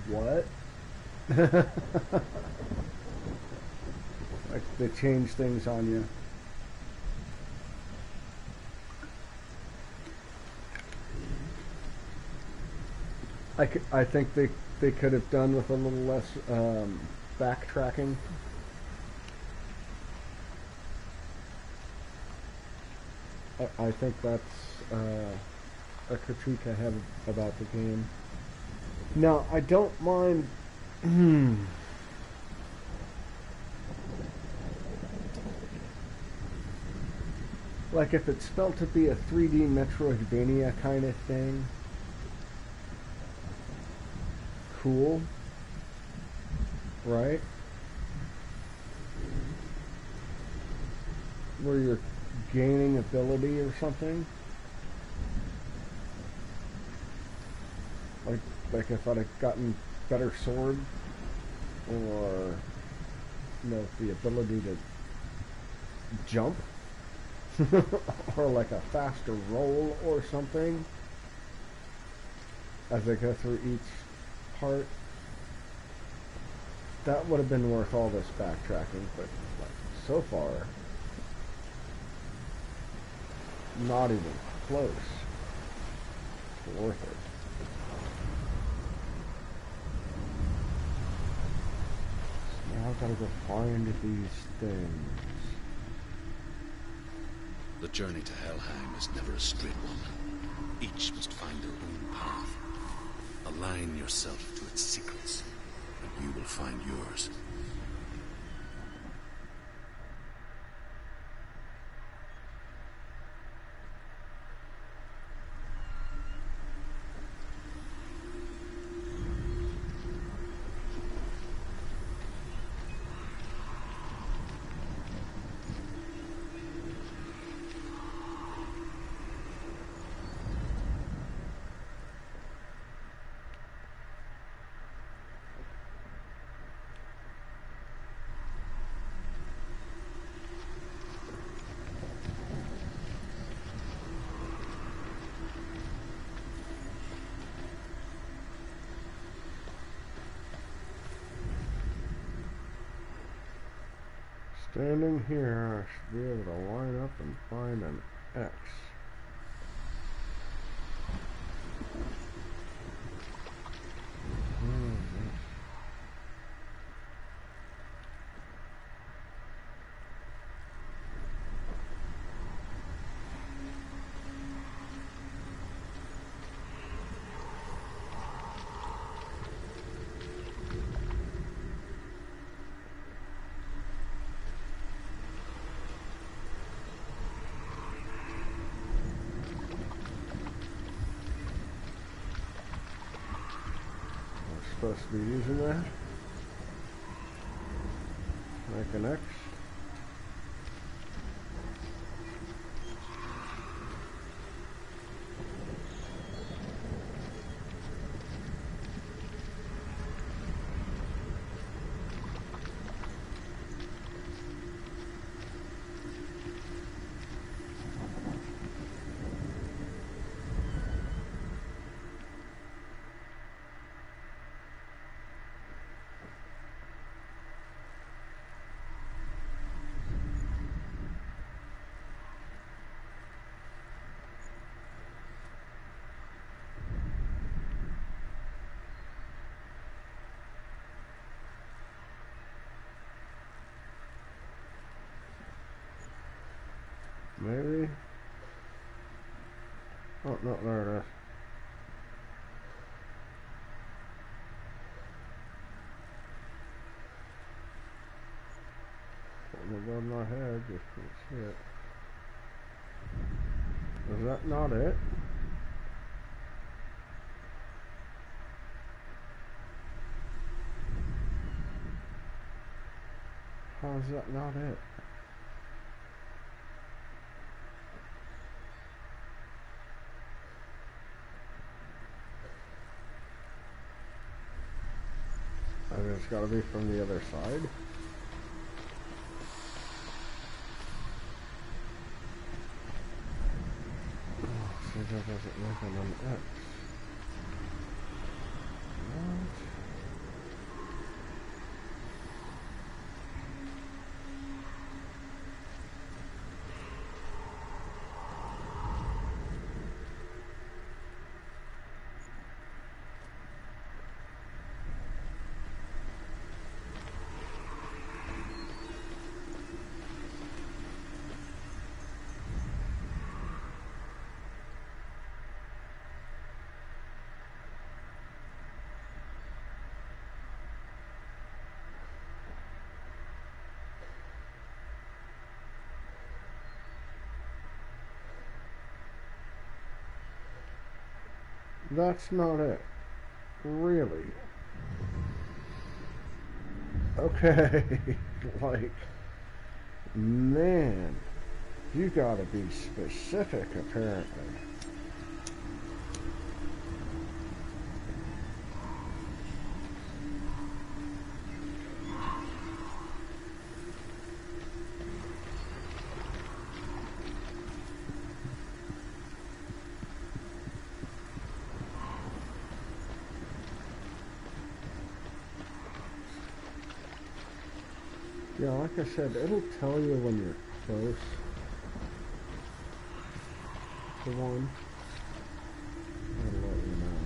what? Like they change things on you. I think they could have done with a little less backtracking. I think that's a critique I have about the game. Now, I don't mind. Like if it's spelled to be a 3D Metroidvania kind of thing. Cool. Right? Where you're gaining ability or something. Like if I'd have gotten better sword or the ability to jump or like a faster roll or something as I go through each part. That would have been worth all this backtracking, but like, so far not even close to worth it. So now I've got to go find these things. The journey to Helheim is never a straight one. Each must find their own path. Align yourself to its secrets, and you will find yours. Standing here, I should be able to line up and find an X. Supposed to be using that. Make an X. Maybe. Oh, no, there it is. Something above my head, just can't see it. Is that not it? How is that not it? I mean, it's gotta be from the other side. Oh, see, that doesn't make it an X. What? That's not it. Really? Okay. Like, man, you gotta be specific, apparently. Yeah, like I said, it'll tell you when you're close to one. It'll let you know.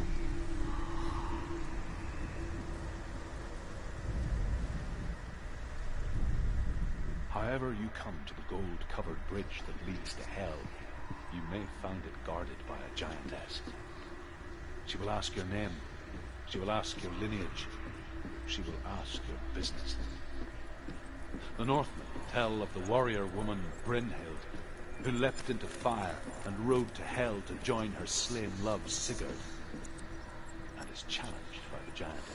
However you come to the gold-covered bridge that leads to hell, you may find it guarded by a giantess. She will ask your name. She will ask your lineage. She will ask your business. The Northmen tell of the warrior woman Brynhild, who leapt into fire and rode to hell to join her slain love Sigurd, and is challenged by the giantess.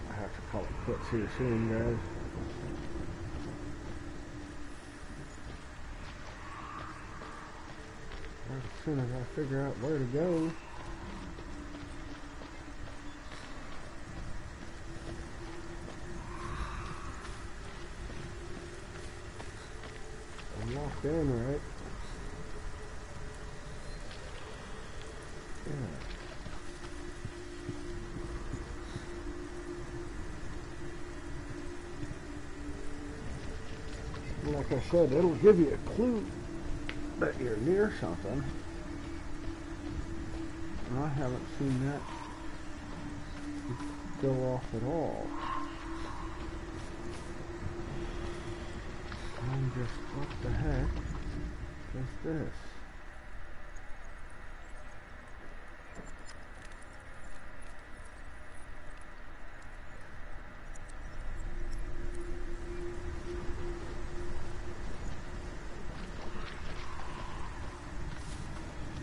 I have to call it quits here soon, guys. As soon as I figure out where to go. I'm locked in, right? Yeah. Like I said, it'll give you a clue that you're near something. And I haven't seen that go off at all. I'm just, what the heck is this?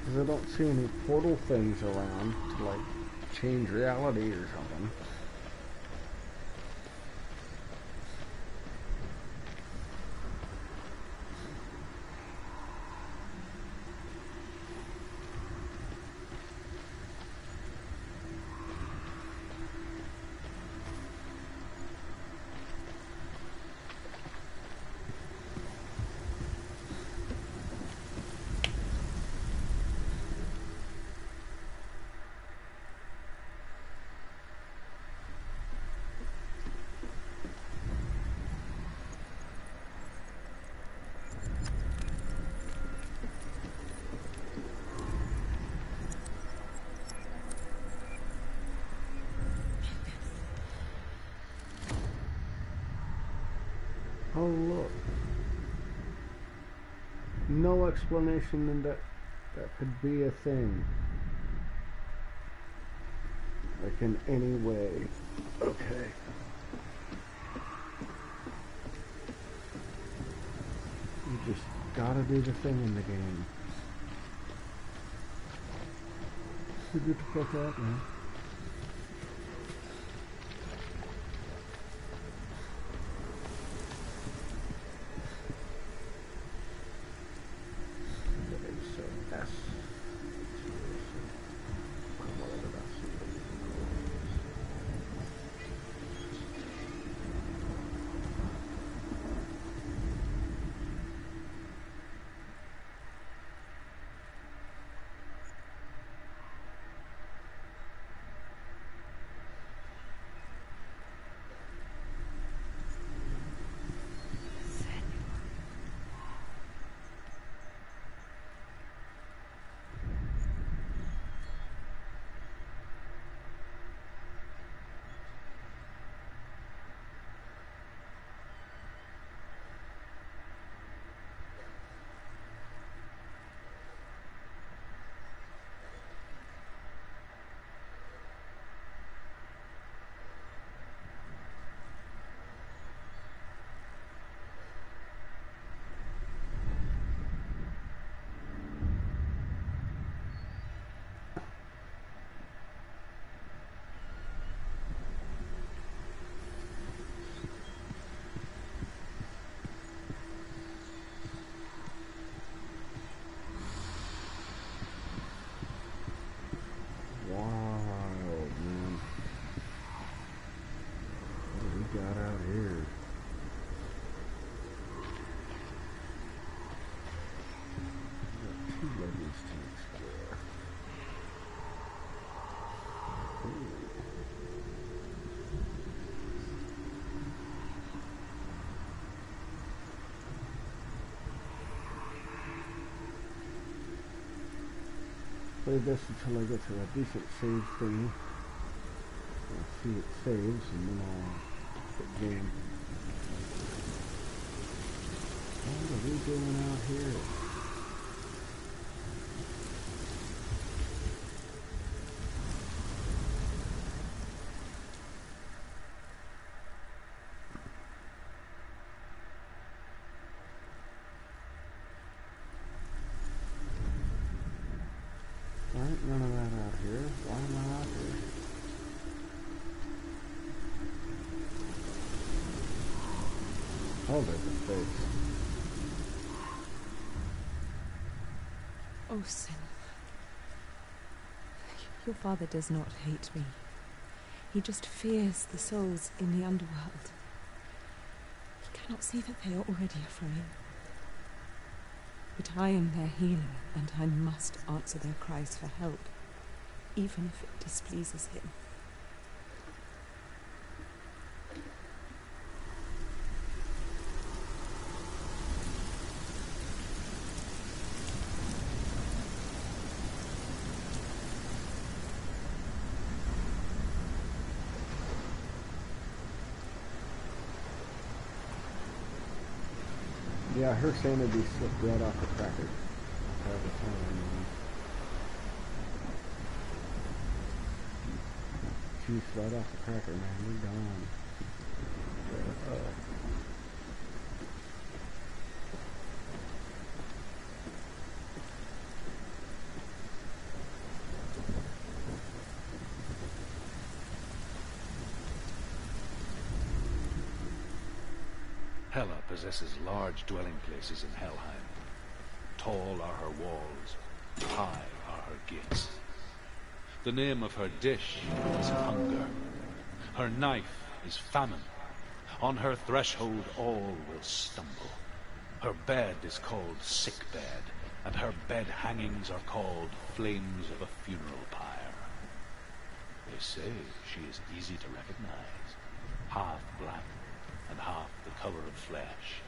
Because I don't see any portal things around to like change reality or something. Oh look. No explanation in that could be a thing. Like in any way. Okay. You just gotta do the thing in the game. Figure the fuck out, man. Okay, so S. Whatever that's. Wild, man. What do we got out here? We got two levels to explore. Ooh. Play this until I get to a decent save thing. I'll see it saves and then I'll hit game. What are we doing out here? There ain't none of that out here. Why am I out here? Oh, there's a face. Oh, Senua. Your father does not hate me. He just fears the souls in the underworld. He cannot see that they are already afraid. But I am their healer, and I must answer their cries for help, even if it displeases him. Yeah, her sanity slipped right off the cracker. All the time. Juice right off the cracker, man. We're gone. Hela possesses large dwelling places in Helheim. Tall are her walls, high are her gates. The name of her dish is hunger. Her knife is famine. On her threshold all will stumble. Her bed is called sick bed, and her bed hangings are called flames of a funeral pyre. They say she is easy to recognize, half black and half the color of flesh,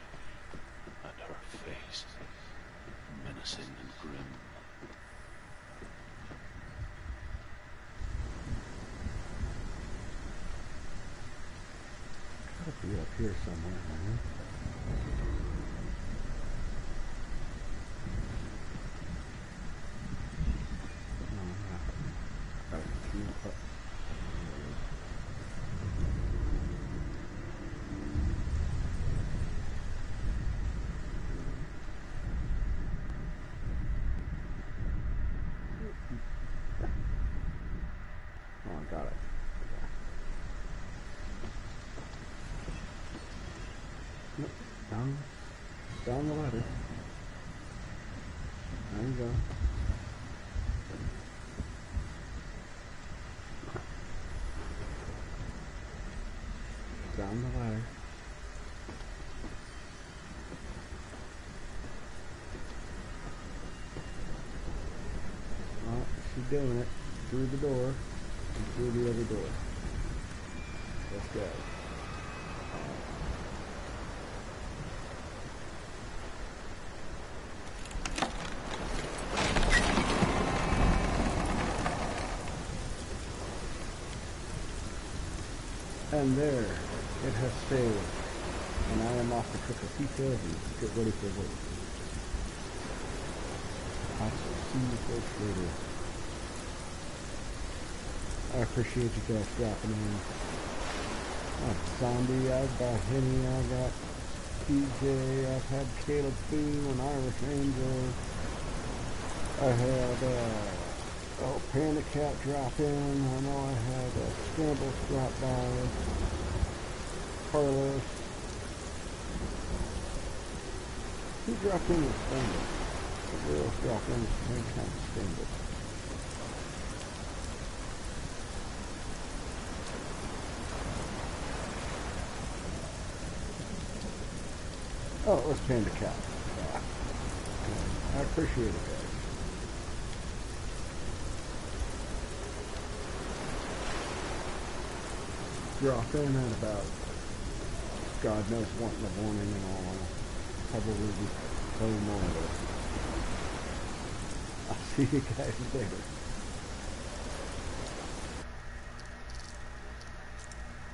and her face menacing and grim. Gotta be up here somewhere, man. Oh, I got it. Nope. Down the ladder. There you go. Down the ladder. Oh, she's doing it. Through the door. And through the other door. Let's go. And there, it has failed. And I am off to cook a pizza and get ready for work. I shall see you folks later. I appreciate you guys dropping in. I've Zombie, I've got Henny, I've got PJ, I've had Caleb Boone, an Irish Angel. I had, Panda Cat drop in. I know I had Scrambles drop by. Carlos. Who dropped in with Scrambles? The girls dropped in with the same kind of Scrambles. Oh, it was Panda Cat. Yeah. I appreciate it, guys. Drop in at about, God knows what in the morning, and I'll probably be playing more of it. I'll see you guys later.